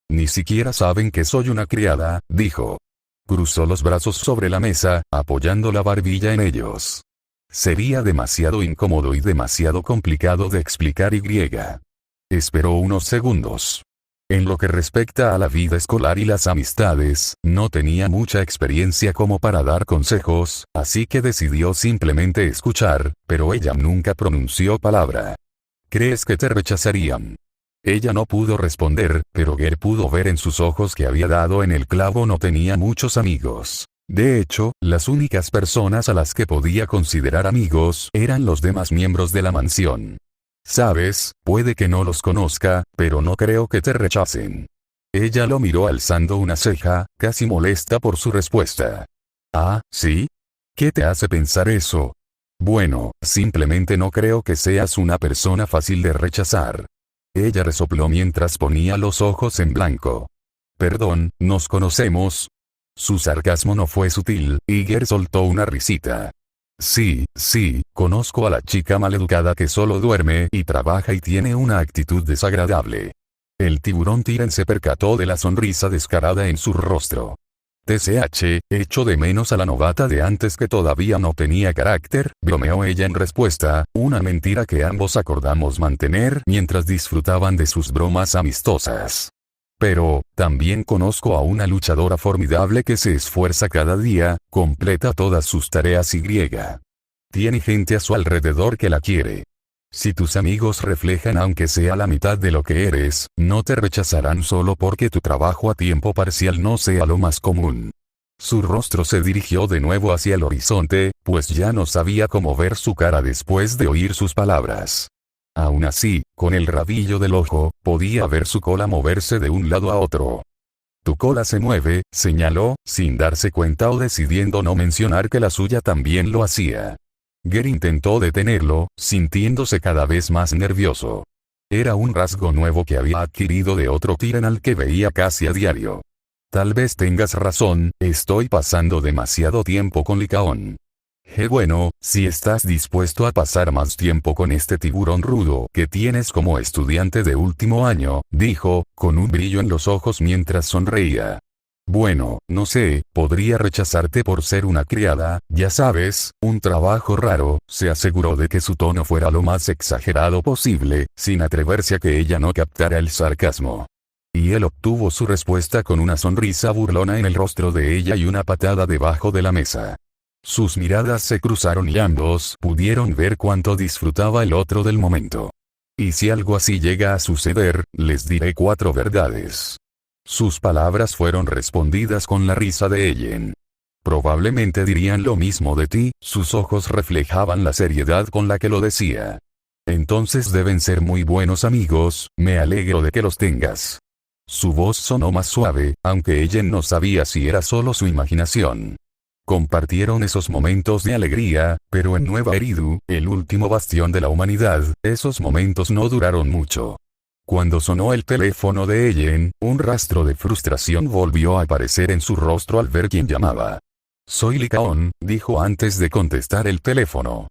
Ni siquiera saben que soy una criada, dijo. Cruzó los brazos sobre la mesa, apoyando la barbilla en ellos. Sería demasiado incómodo y demasiado complicado de explicar. Esperó unos segundos. En lo que respecta a la vida escolar y las amistades, no tenía mucha experiencia como para dar consejos, así que decidió simplemente escuchar, pero ella nunca pronunció palabra. ¿Crees que te rechazarían? Ella no pudo responder, pero Ger pudo ver en sus ojos que había dado en el clavo. No tenía muchos amigos. De hecho, las únicas personas a las que podía considerar amigos eran los demás miembros de la mansión. Sabes, puede que no los conozca, pero no creo que te rechacen. Ella lo miró alzando una ceja, casi molesta por su respuesta. Ah, ¿sí? ¿Qué te hace pensar eso? Bueno, simplemente no creo que seas una persona fácil de rechazar. Ella resopló mientras ponía los ojos en blanco. Perdón, ¿nos conocemos? Su sarcasmo no fue sutil, y Ger soltó una risita. Sí, conozco a la chica maleducada que solo duerme y trabaja y tiene una actitud desagradable. El tiburón Tyrion se percató de la sonrisa descarada en su rostro. TCH, echo de menos a la novata de antes que todavía no tenía carácter, bromeó ella en respuesta, una mentira que ambos acordamos mantener mientras disfrutaban de sus bromas amistosas. Pero, también conozco a una luchadora formidable que se esfuerza cada día, completa todas sus tareas y tiene gente a su alrededor que la quiere. Si tus amigos reflejan aunque sea la mitad de lo que eres, no te rechazarán solo porque tu trabajo a tiempo parcial no sea lo más común. Su rostro se dirigió de nuevo hacia el horizonte, pues ya no sabía cómo ver su cara después de oír sus palabras. Aún así, con el rabillo del ojo, podía ver su cola moverse de un lado a otro. Tu cola se mueve, señaló, sin darse cuenta o decidiendo no mencionar que la suya también lo hacía. Ger intentó detenerlo, sintiéndose cada vez más nervioso. Era un rasgo nuevo que había adquirido de otro Tyren al que veía casi a diario. Tal vez tengas razón, estoy pasando demasiado tiempo con Licaón. Bueno, si estás dispuesto a pasar más tiempo con este tiburón rudo que tienes como estudiante de último año, dijo, con un brillo en los ojos mientras sonreía. Bueno, no sé, podría rechazarte por ser una criada, ya sabes, un trabajo raro, se aseguró de que su tono fuera lo más exagerado posible, sin atreverse a que ella no captara el sarcasmo. Y él obtuvo su respuesta con una sonrisa burlona en el rostro de ella y una patada debajo de la mesa. Sus miradas se cruzaron y ambos pudieron ver cuánto disfrutaba el otro del momento. Y si algo así llega a suceder, les diré 4 verdades. Sus palabras fueron respondidas con la risa de Ellen. Probablemente dirían lo mismo de ti, sus ojos reflejaban la seriedad con la que lo decía. Entonces deben ser muy buenos amigos, me alegro de que los tengas. Su voz sonó más suave, aunque Ellen no sabía si era solo su imaginación. Compartieron esos momentos de alegría, pero en Nueva Eridu, el último bastión de la humanidad, esos momentos no duraron mucho. Cuando sonó el teléfono de Ellen, un rastro de frustración volvió a aparecer en su rostro al ver quién llamaba. Soy Licaón, dijo antes de contestar el teléfono.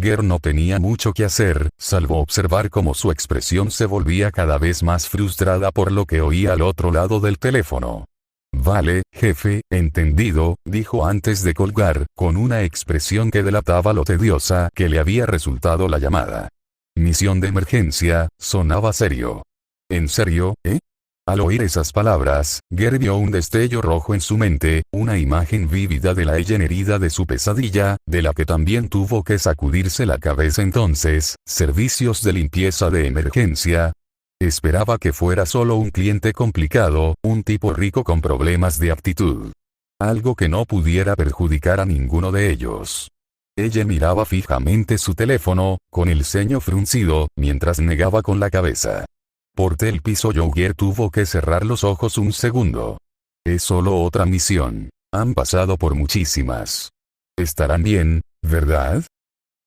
Ger no tenía mucho que hacer, salvo observar cómo su expresión se volvía cada vez más frustrada por lo que oía al otro lado del teléfono. Vale, jefe, entendido, dijo antes de colgar, con una expresión que delataba lo tediosa que le había resultado la llamada. Misión de emergencia, sonaba serio. ¿En serio, eh? Al oír esas palabras, Ger vio un destello rojo en su mente, una imagen vívida de la Ellen herida de su pesadilla, de la que también tuvo que sacudirse la cabeza entonces, servicios de limpieza de emergencia. Esperaba que fuera solo un cliente complicado, un tipo rico con problemas de aptitud. Algo que no pudiera perjudicar a ninguno de ellos. Ella miraba fijamente su teléfono, con el ceño fruncido, mientras negaba con la cabeza. Por el piso Ger tuvo que cerrar los ojos un segundo. Es solo otra misión. Han pasado por muchísimas. Estarán bien, ¿verdad?